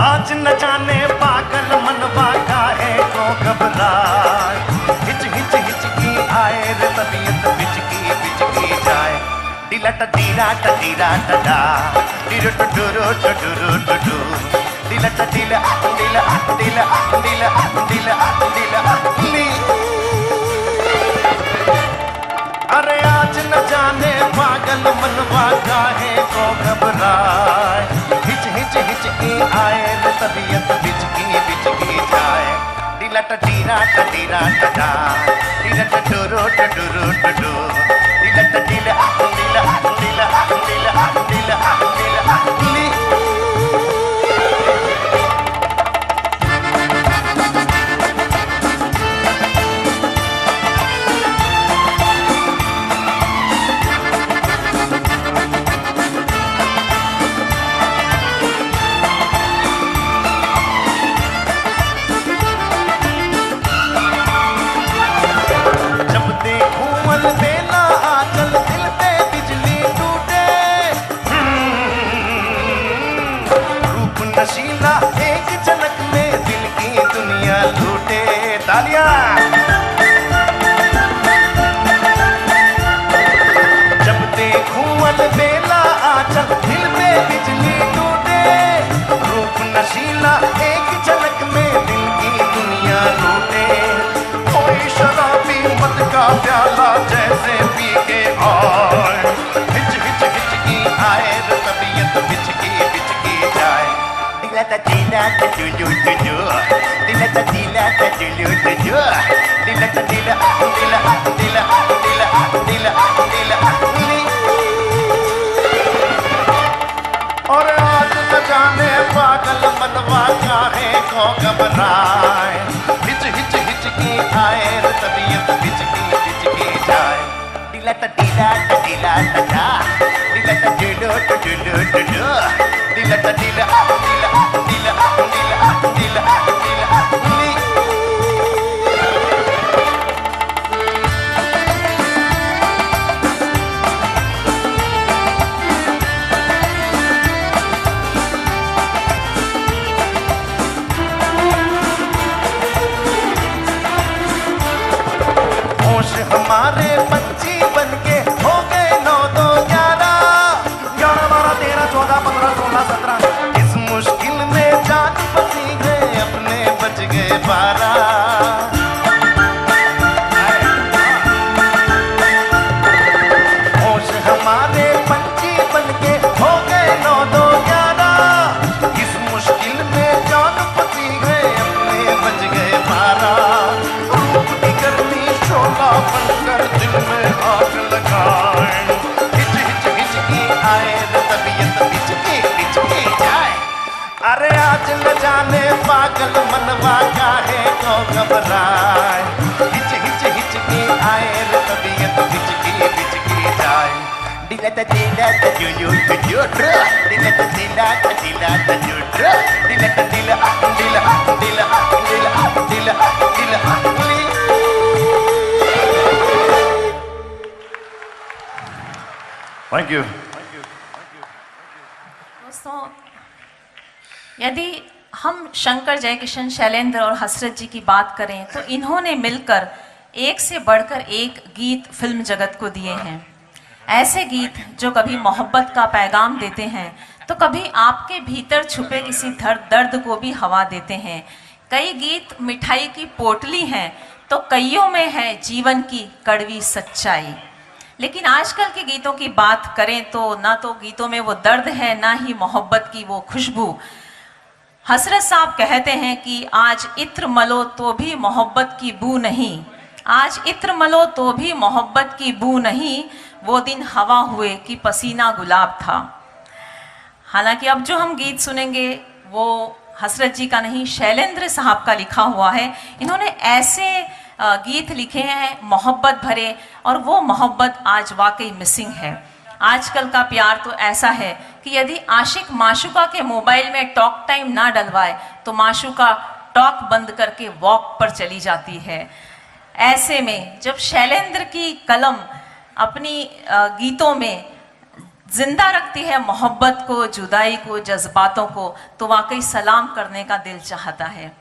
आज न जाने पागल मनवा काहे को घबराए, हिच हिच हिचकी आए रे तबीयत बिचकी बिचकी जाए। डिला टडीरा टडीरा टडा डिरो टडुरो टडुरो टडू डिला टडीला डिला डिला डिला डिला डिला ta tira ta tira ta ta, tira ta duro ta duro ta do, tira ta tira tira tira tira tira tira tira. नशीला एक झलक में दिल की दुनिया लूटे, तालियां। जब देखूं अलबेला आंचल दिल में बिजली टूटे, रूप नशीला एक झलक में दिल की दुनिया लूटे। कोई शराबी मत का प्याला जैसे पी के आए, हिच हिच हिचकी आए तबीयत बिचकी बिचकी जाए। Dila ta dila ta dulu dulu, dila ta dila ta dulu dulu, dila ta dila dila dila dila dila dila dili। और आज न जाने पागल मनवा काहे को घबराए, हिच हिच हिचकी आए तबीयत बिचकी बिचकी जाए। Dila ta dila ta dila ta da, dila ta dulu dulu dulu, dila ta dila dila dila dila dila dila dili। होश हमारे पंछी बनके हो गए 9 2 11 11 12 13 14 15 16 17। इस मुश्किल में जान फंसी गए अपने बच गए 12। होश हमारे पंछी बनके हो गए 9 2 11। इस मुश्किल में जान फंसी गए अपने बच गए 12। रूप की गर्मी शोला बनकर दिल में आग लगाए, हिच हिच हिचकी आए तबीयत बिचकी बिचकी जाए। अरे आज न जाने पागल मनवा काहे को घबराए, हिच हिच हिचकी आए तबीयत बिचकी बिचकी जाए। Dila ta dila ta dulu dulu, dila ta dila ta dila ta dulu, dila ta dila dila dila dila dila dila dili। Thank you. दोस्तों, यदि हम शंकर जयकिशन शैलेंद्र और हसरत जी की बात करें तो इन्होंने मिलकर एक से बढ़कर एक गीत फिल्म जगत को दिए हैं। ऐसे गीत जो कभी मोहब्बत का पैगाम देते हैं तो कभी आपके भीतर छुपे किसी दर्द को भी हवा देते हैं। कई गीत मिठाई की पोटली हैं तो कईयों में है जीवन की कड़वी सच्चाई। लेकिन आजकल के गीतों की बात करें तो ना तो गीतों में वो दर्द है, ना ही मोहब्बत की वो खुशबू। हसरत साहब कहते हैं कि आज इत्र मलो तो भी मोहब्बत की बू नहीं, आज इत्र मलो तो भी मोहब्बत की बू नहीं, वो दिन हवा हुए कि पसीना गुलाब था। हालांकि अब जो हम गीत सुनेंगे वो हसरत जी का नहीं, शैलेंद्र साहब का लिखा हुआ है। इन्होंने ऐसे गीत लिखे हैं मोहब्बत भरे, और वो मोहब्बत आज वाकई मिसिंग है। आजकल का प्यार तो ऐसा है कि यदि आशिक माशुका के मोबाइल में टॉक टाइम ना डलवाए तो माशुका टॉक बंद करके वॉक पर चली जाती है। ऐसे में जब शैलेंद्र की कलम अपनी गीतों में जिंदा रखती है मोहब्बत को, जुदाई को, जज्बातों को, तो वाकई सलाम करने का दिल चाहता है।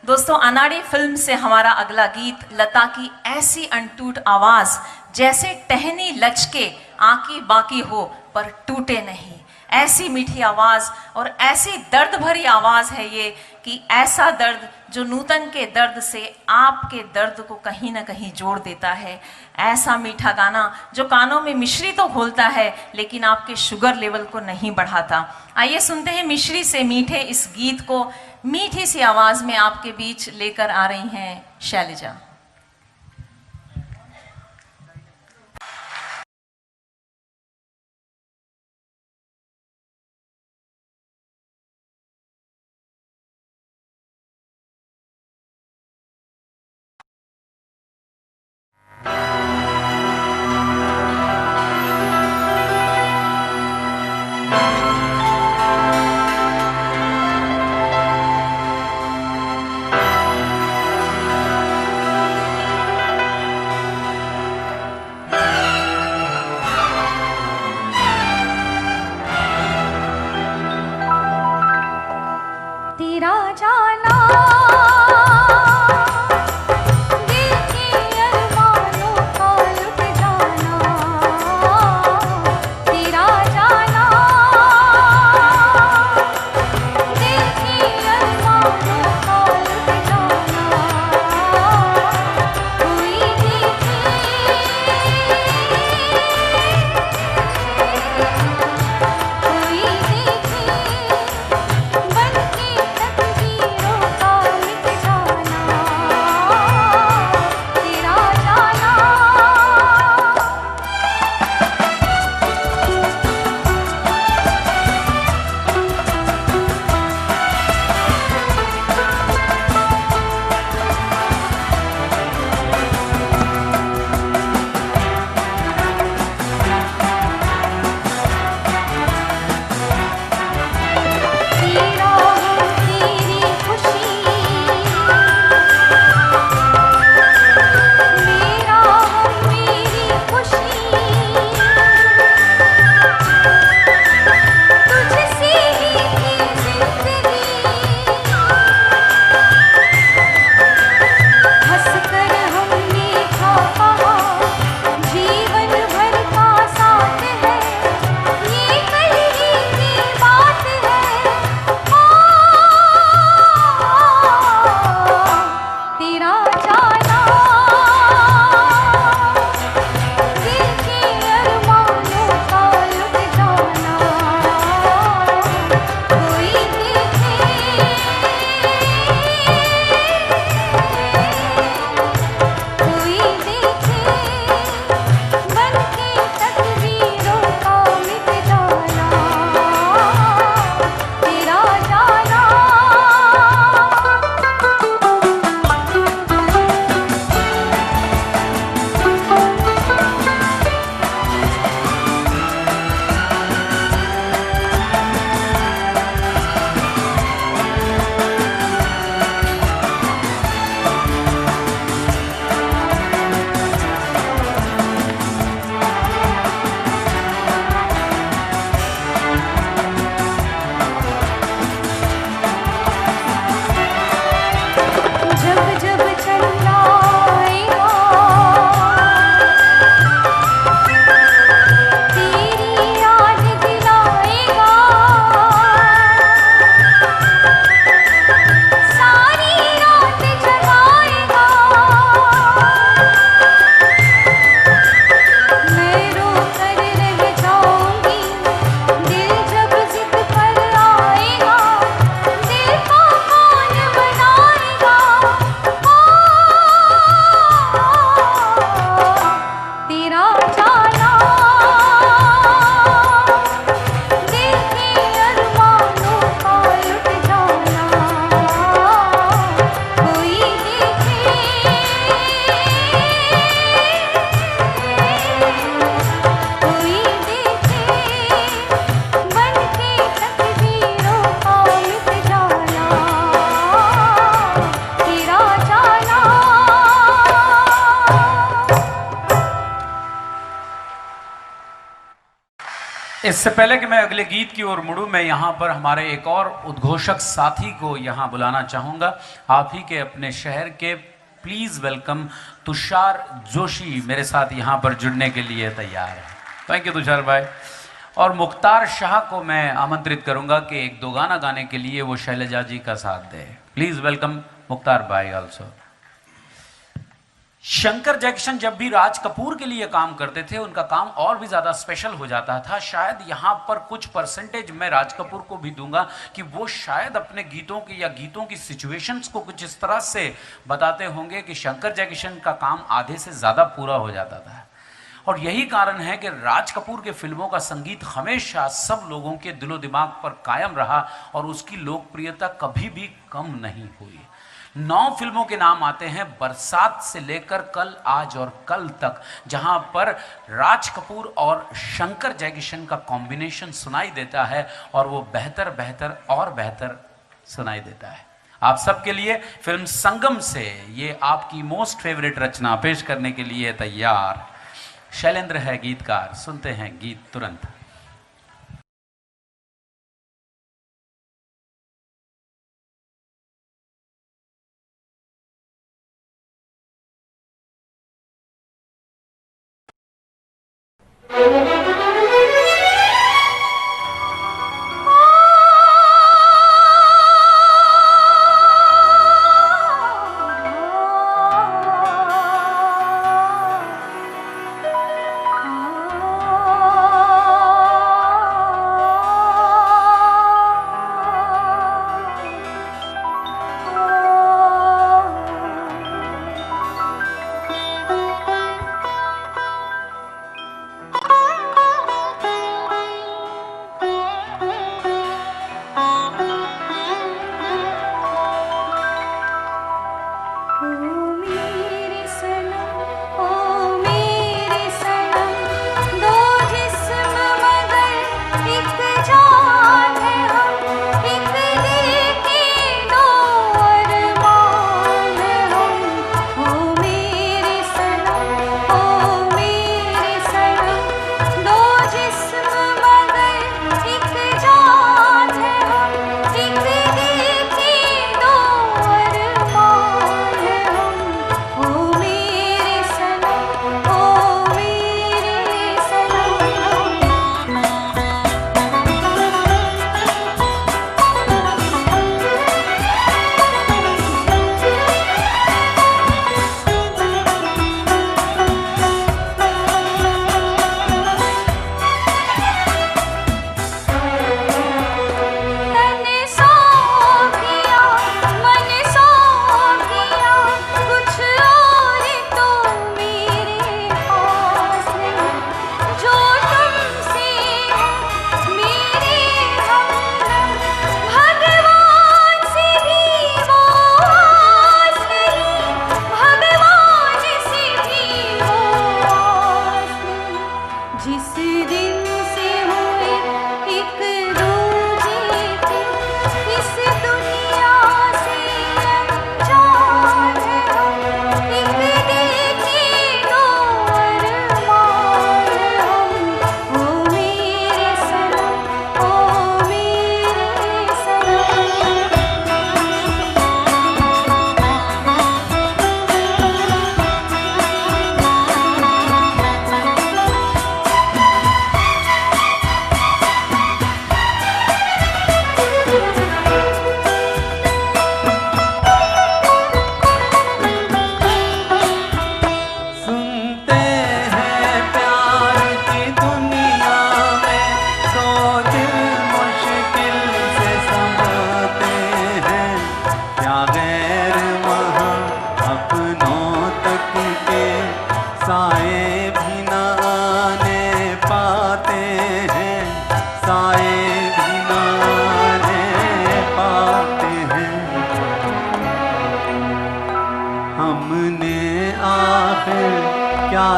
दोस्तों, अनाड़ी फिल्म से हमारा अगला गीत लता की ऐसी अनटूट आवाज, जैसे टहनी लचके आकी बाकी हो पर टूटे नहीं। ऐसी मीठी आवाज और ऐसी दर्द भरी आवाज है ये कि ऐसा दर्द जो नूतन के दर्द से आपके दर्द को कहीं ना कहीं जोड़ देता है, ऐसा मीठा गाना जो कानों में मिश्री तो घोलता है लेकिन आपके शुगर लेवल को नहीं बढ़ाता। आइए सुनते हैं मिश्री से मीठे इस गीत को, मीठी सी आवाज में आपके बीच लेकर आ रही हैं शैलजा। तेरा जाना दिल के अरमानों का लुट जाना, तेरा जाना दिल के अरमानों का लुट जाना। कोई देखे कोई देखे बन के तकदीरों का मिट जाना, तेरा जाना। तेरा हम तेरी खुशी, मेरा हम मेरी खुशी, तुझसे ही थी जिंदगी, हंस कर हमने था कहा जीवन भर का साथ है, ये कल ही की बात है। तेरा जाना दिल के अरमानों का लुट जाना। कोई देखे कोई देखे बन के तकदीरों का मिट जाना, तेरा जाना। जब जब चंदा आएगा तेरी याद दिलाएगा, सारी रात जगाएगा। मैं रो कर रह जाऊंगी दिल जब जिद पर आएगा, दिल को कौन बनाएगा। तेरा जाना दिल के अरमानों का लुट जाना। कोई देखे कोई देखे बन के तकदीरों का मिट जाना, तेरा जाना। इससे पहले कि मैं अगले गीत की ओर मुड़ूं, मैं यहाँ पर हमारे एक और उद्घोषक साथी को यहाँ बुलाना चाहूँगा। आप ही के अपने शहर के प्लीज़ वेलकम तुषार जोशी मेरे साथ यहाँ पर जुड़ने के लिए तैयार है। थैंक यू तुषार भाई। और मुख्तार शाह को मैं आमंत्रित करूंगा कि एक दो गाना गाने के लिए वो शैलजा जी का साथ दे। प्लीज वेलकम मुख्तार भाई ऑल्सो। शंकर जयकिशन जब भी राज कपूर के लिए काम करते थे उनका काम और भी ज्यादा स्पेशल हो जाता था। शायद यहां पर कुछ परसेंटेज मैं राज कपूर को भी दूंगा कि वो शायद अपने गीतों की या गीतों की सिचुएशंस को कुछ इस तरह से बताते होंगे कि शंकर जयकिशन का काम आधे से ज्यादा पूरा हो जाता था। और यही कारण है कि राज कपूर के फिल्मों का संगीत हमेशा सब लोगों के दिलो दिमाग पर कायम रहा और उसकी लोकप्रियता कभी भी कम नहीं हुई। 9 फिल्मों के नाम आते हैं बरसात से लेकर कल, आज और कल तक, जहां पर राज कपूर और शंकर जयकिशन का कॉम्बिनेशन सुनाई देता है और वो बेहतर बेहतर और बेहतर सुनाई देता है। आप सबके लिए फिल्म संगम से ये आपकी मोस्ट फेवरेट रचना पेश करने के लिए तैयार शैलेंद्र है गीतकार। सुनते हैं गीत तुरंत।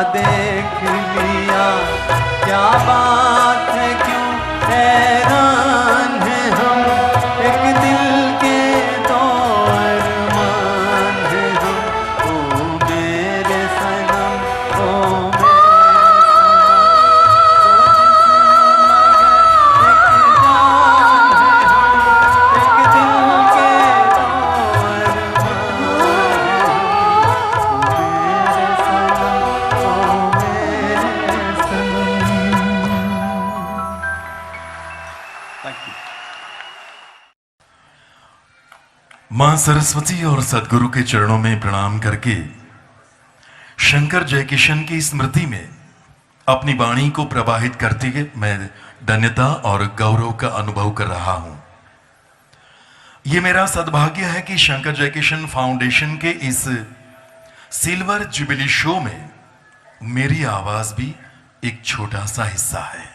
देख लिया, क्या बात है, क्यों हैरान है हम, एक दिल के दो अरमान है हम, ओ मेरे सनम, ओ मां सरस्वती और सदगुरु के चरणों में प्रणाम करके शंकर जयकिशन की स्मृति में अपनी वाणी को प्रवाहित करते हुए मैं धन्यता और गौरव का अनुभव कर रहा हूं। यह मेरा सद्भाग्य है कि शंकर जयकिशन फाउंडेशन के इस सिल्वर जुबिली शो में मेरी आवाज भी एक छोटा सा हिस्सा है।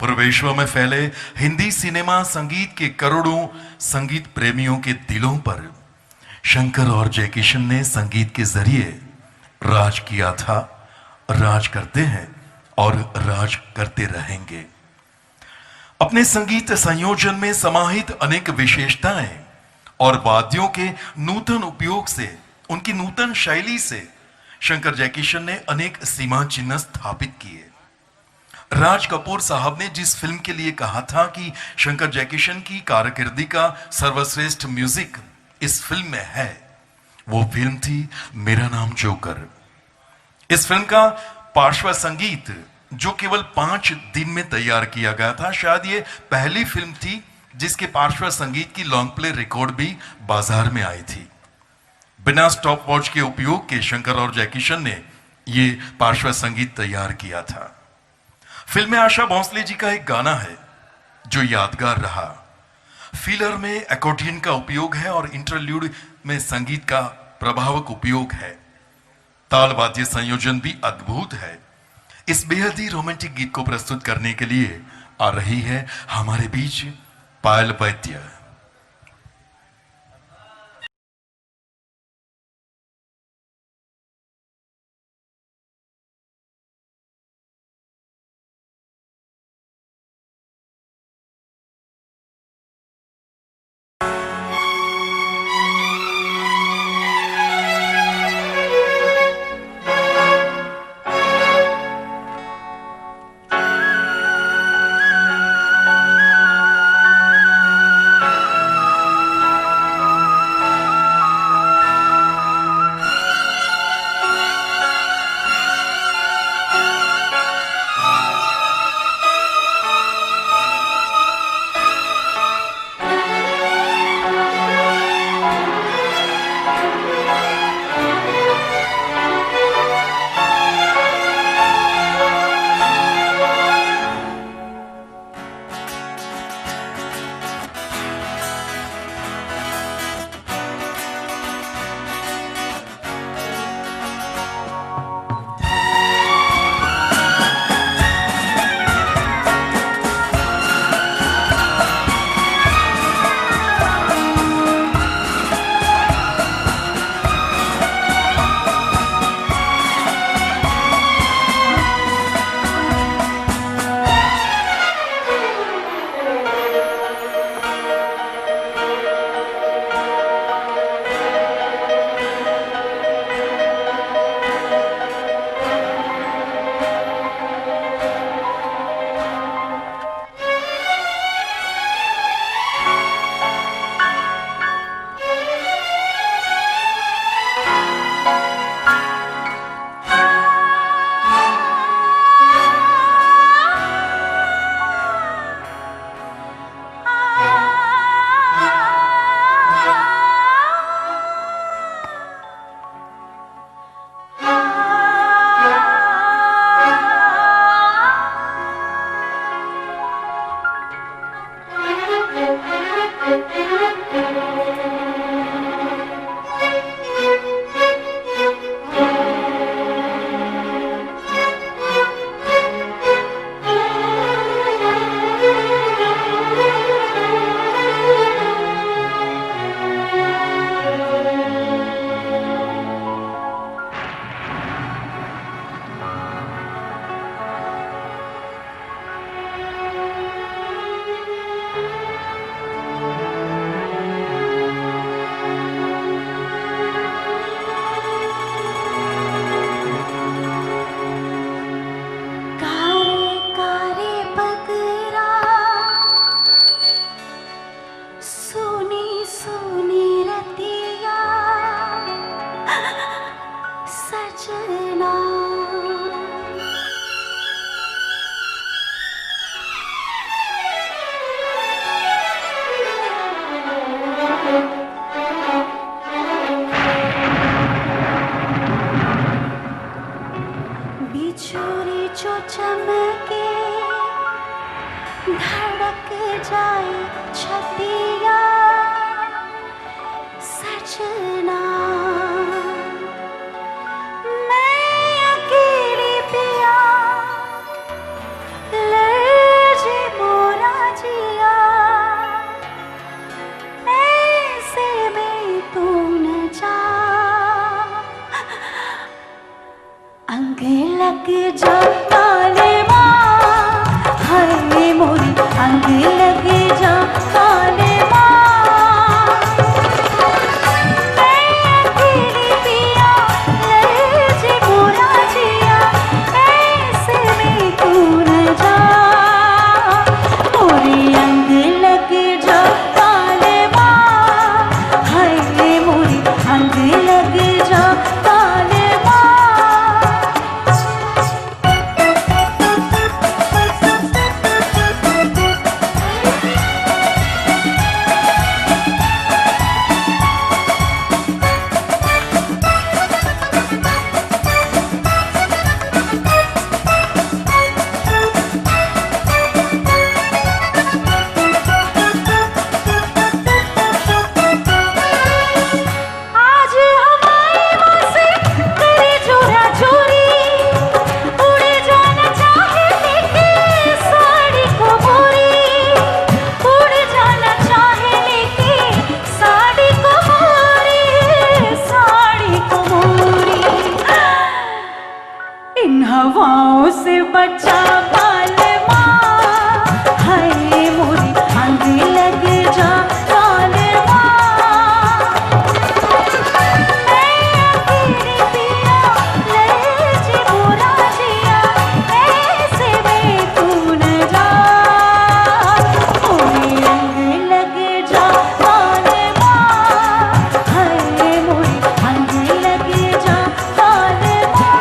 पूरे विश्व में फैले हिंदी सिनेमा संगीत के करोड़ों संगीत प्रेमियों के दिलों पर शंकर और जयकिशन ने संगीत के जरिए राज किया था, राज करते हैं और राज करते रहेंगे। अपने संगीत संयोजन में समाहित अनेक विशेषताएं और वाद्यों के नूतन उपयोग से, उनकी नूतन शैली से शंकर जयकिशन ने अनेक सीमा चिन्ह स्थापित किए। राज कपूर साहब ने जिस फिल्म के लिए कहा था कि शंकर जयकिशन की कारकिर्दी का सर्वश्रेष्ठ म्यूजिक इस फिल्म में है, वो फिल्म थी मेरा नाम जोकर। इस फिल्म का पार्श्व संगीत जो केवल 5 दिन में तैयार किया गया था, शायद ये पहली फिल्म थी जिसके पार्श्व संगीत की लॉन्ग प्ले रिकॉर्ड भी बाजार में आई थी। बिना स्टॉप वॉच के उपयोग के शंकर और जयकिशन ने ये पार्श्व संगीत तैयार किया था। फिल्म में आशा भोसले जी का एक गाना है जो यादगार रहा। फीलर में एकॉर्डियन का उपयोग है और इंटरल्यूड में संगीत का प्रभावक उपयोग है। ताल वाद्य संयोजन भी अद्भुत है। इस बेहद ही रोमांटिक गीत को प्रस्तुत करने के लिए आ रही है हमारे बीच पायल वैद्य। जाए छतिया सजना, मैं अकेली पिया ले मोरा जिया, ऐसे में तू न जा, अंग लग जा काले माँ, हाय मोरी अंग लग जा काले माँ, मैं अकेली पिया ले मोरा जिया, ऐसे में तू न जा, मोरी अंग लग जा काले माँ, हाय मोरी अंग लग जा काले माँ। आज हमारे मुँह से करे जोरा जोरी, उड़े जाना चाहे लेके साड़ी को मोरी, उड़ जाना चाहे लेके साड़ी को मोरी, साड़ी को मोरी, इन हवाओं से बचा काले माँ, हाय मोरी अंग लग जा काले माँ, मैं अकेली पिया ले मोरा जिया, ऐसे में तू न जा, मोरी अंग लग जा काले माँ, हाय मोरी अंग लग जा काले माँ।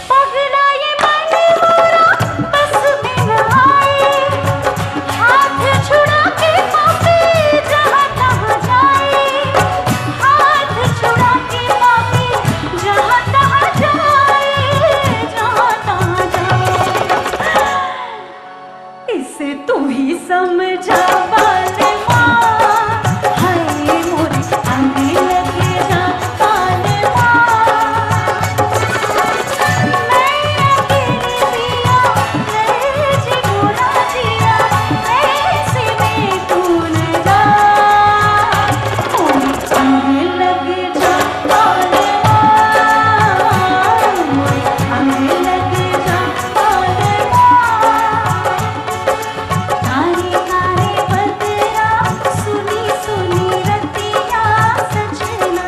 पगला ये मन मोरा बस में न आए, हाथ छुड़ा के पापी जहाँ तहाँ जाए, हाथ छुड़ा के पापी जहाँ तहाँ जाए, जहाँ तहाँ जाए, इसे तू ही समझा काले माँ, हाय मोरी अंग लग जा काले माँ, मैं अकेली पिया ले मोरा जिया, ऐसे में तू न जा, मोरी अंग लग जा काले माँ, मोरी अंग लग जा काले माँ। कारे कारे बदरा सुनी सुनी रतिया सजना,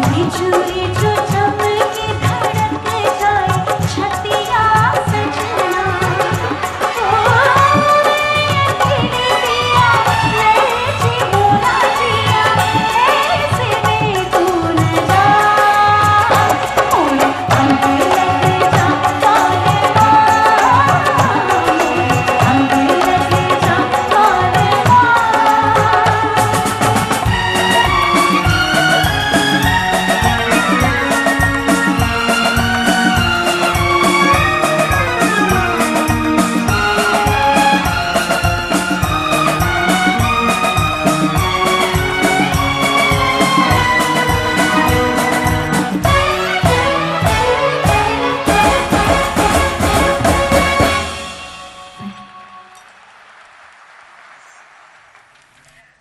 बिजुरी जो चमके धड़क जाए छतिया सजना, मैं अकेली पिया ले मोरा जिया, ऐसे में तू न जा, मोरी अंग लग जा काले माँ, अंग लग जा काले माँ।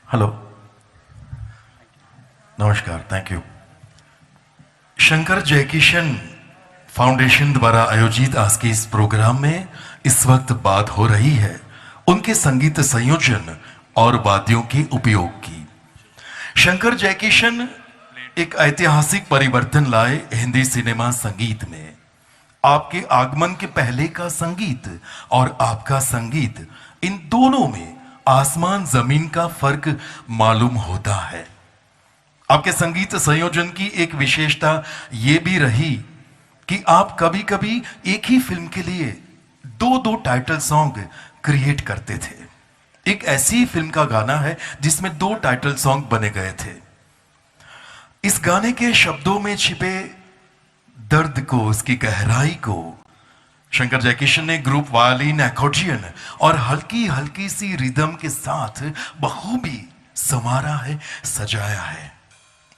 हेलो, नमस्कार, thank you. Shankar Jaikishan foundation द्वारा आयोजित आज के इस प्रोग्राम में इस वक्त बात हो रही है उनके संगीत संयोजन और वाद्यों के उपयोग की। शंकर जयकिशन एक ऐतिहासिक परिवर्तन लाए हिंदी सिनेमा संगीत में। आपके आगमन के पहले का संगीत और आपका संगीत, इन दोनों में आसमान जमीन का फर्क मालूम होता है। आपके संगीत संयोजन की एक विशेषता यह भी रही कि आप कभी कभी एक ही फिल्म के लिए दो टाइटल सॉन्ग क्रिएट करते थे। एक ऐसी फिल्म का गाना है जिसमें 2 टाइटल सॉन्ग बने गए थे। इस गाने के शब्दों में छिपे दर्द को, उसकी गहराई को शंकर जयकिशन ने ग्रुप वायलिन, एक्कॉर्डियन और हल्की हल्की सी रिदम के साथ बखूबी संवारा है, सजाया है।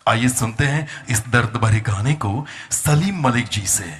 आइए सुनते हैं इस दर्द भरे गाने को सलीम मलिक जी से।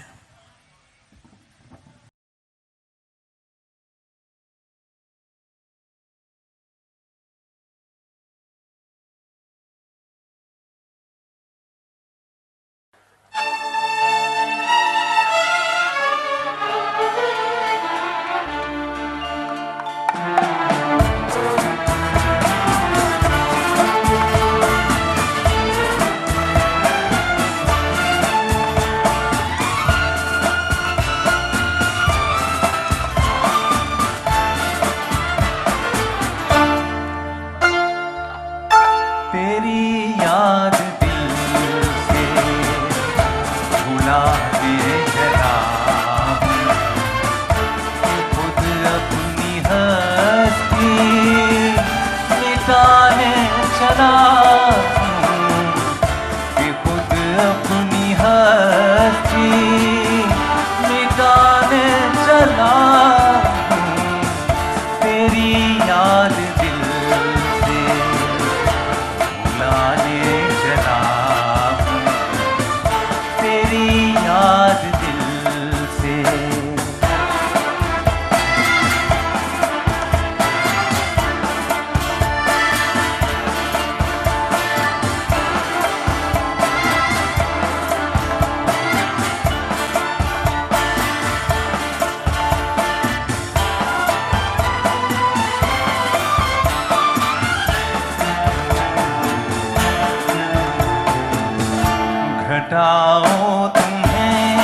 घटाओ तुम्हें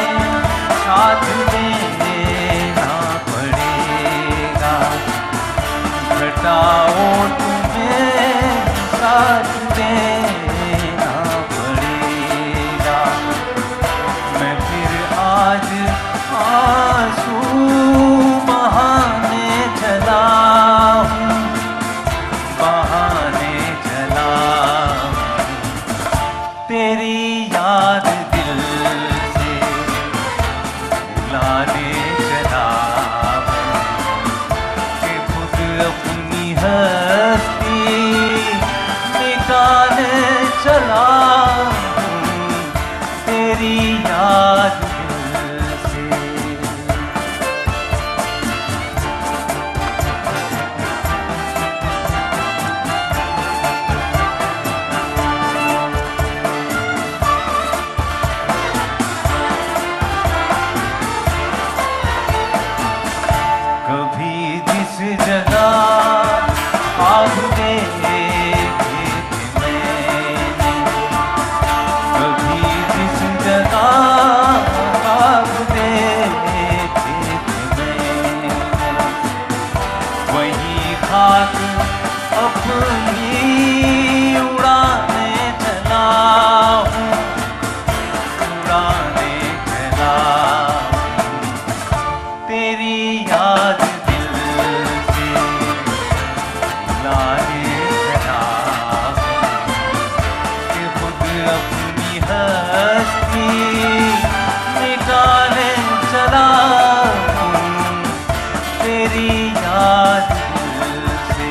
साथ देना पड़ेगा, घटाओ तुम्हें साथ देना पड़ेगा। मैं फिर आज आंसू बहाने चला हूँ, बहाने चला तेरी याद दिल से लाने चला कि खुद अपनी हस्ती निकाले चला तेरी याद दिल से। कभी जिस जगह आप देखे थे मैंने, कभी जिस जगह आप देखे थे मैंने, वही खाक अपनी उड़ाने चला हूँ, उड़ाने चला तेरी याद दिल से लाने चला कि खुद अपनी हस्ती निकाले चला तेरी याद दिल से।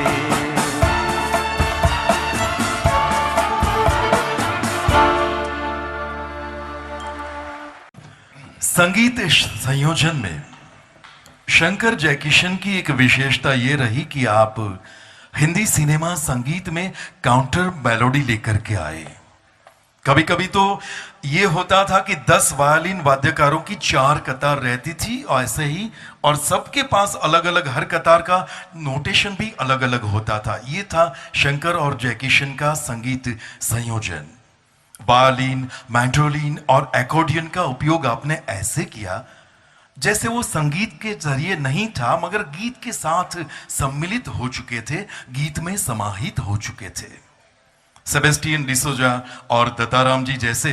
संगीत संयोजन में शंकर जयकिशन की एक विशेषता यह रही कि आप हिंदी सिनेमा संगीत में काउंटर मेलोडी लेकर के आए। कभी कभी तो ये होता था कि 10 वायलिन वाद्यकारों की 4 कतार रहती थी और ऐसे ही, और सबके पास अलग अलग, हर कतार का नोटेशन भी अलग अलग होता था। ये था शंकर और जयकिशन का संगीत संयोजन। वायलिन, मैंडोलिन और एक्कॉर्डियन का उपयोग आपने ऐसे किया जैसे वो संगीत के जरिए नहीं था, मगर गीत के साथ सम्मिलित हो चुके थे, गीत में समाहित हो चुके थे। सेबेस्टियन डिसोजा और दत्ताराम जी जैसे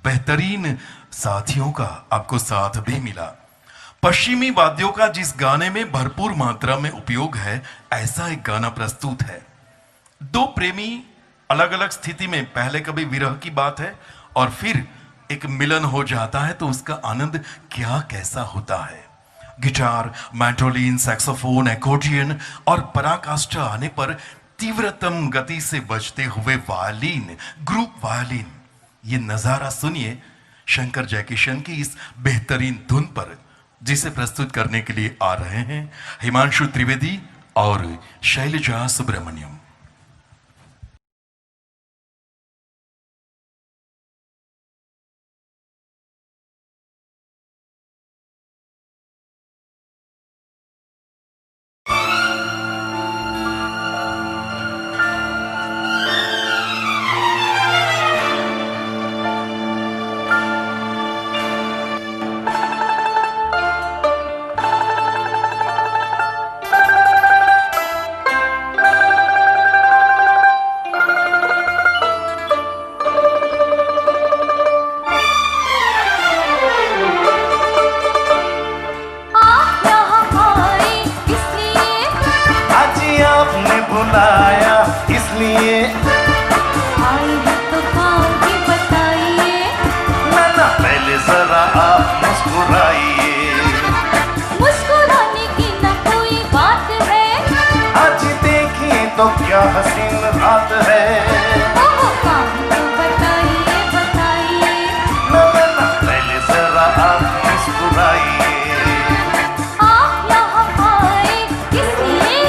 बेहतरीन साथियों का आपको साथ भी मिला। पश्चिमी वाद्यों का जिस गाने में भरपूर मात्रा में उपयोग है, ऐसा एक गाना प्रस्तुत है। दो प्रेमी अलग अलग स्थिति में, पहले कभी विरह की बात है और फिर एक मिलन हो जाता है, तो उसका आनंद क्या कैसा होता है। गिटार, मैंडोलिन, सैक्सोफोन, एक्कॉर्डियन और पराकाष्ठा आने पर तीव्रतम गति से बजते हुए वायलिन, ग्रुप वायलिन, ये नजारा सुनिए शंकर जयकिशन की इस बेहतरीन धुन पर, जिसे प्रस्तुत करने के लिए आ रहे हैं हिमांशु त्रिवेदी और शैलजा सुब्रमण्यम। आप यहाँ आए इसलिए, आज आपने बुलाया इसलिए, आए हैं तो काम भी बताइए, ना पहले जरा आप मुस्कुराइए। मुस्कुराने की न कोई बात है, आज देखिए तो क्या हसीन रात है। ओह काम तो बताइए बताइए, ना पहले जरा आप मुस्कुराइए। आप यहाँ आए इसलिए,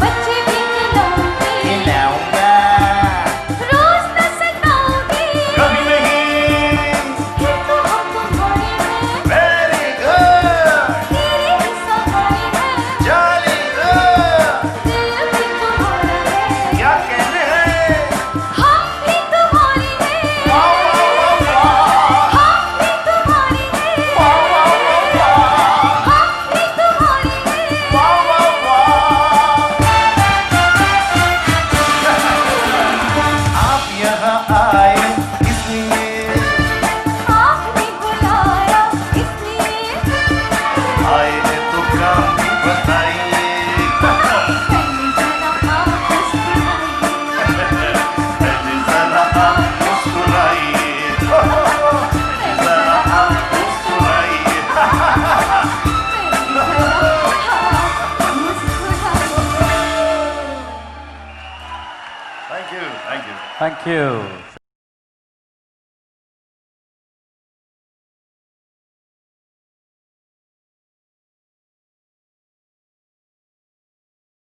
बच्चे भी खिलाऊंगी, खिलाऊंगा रोज न सताऊंगी, कभी नहीं। फिर तो हम तुम्हारे हैं, वेरी गुड, तेरे ही सहारे हैं, जॉली गुड। दिल भी तुम्हारा है, क्या कहने हैं? हम भी तुम्हारे हैं, वाह वाह वाह वाह, हम भी तुम्हारे हैं, वाह वाह वाह वाह, हम भी तुम्हारे हैं। वाह वाह वाह। आप यहाँ आए इसलिए, आपने बुलाया इसलिए, आए हैं तो काम भी बताइए। पहले जरा आप मुस्कुराइए, जरा आप मुस्कुराइए, जरा आप मुस्कुराइए। मुस्कुराइए। Thank you, thank you. Thank you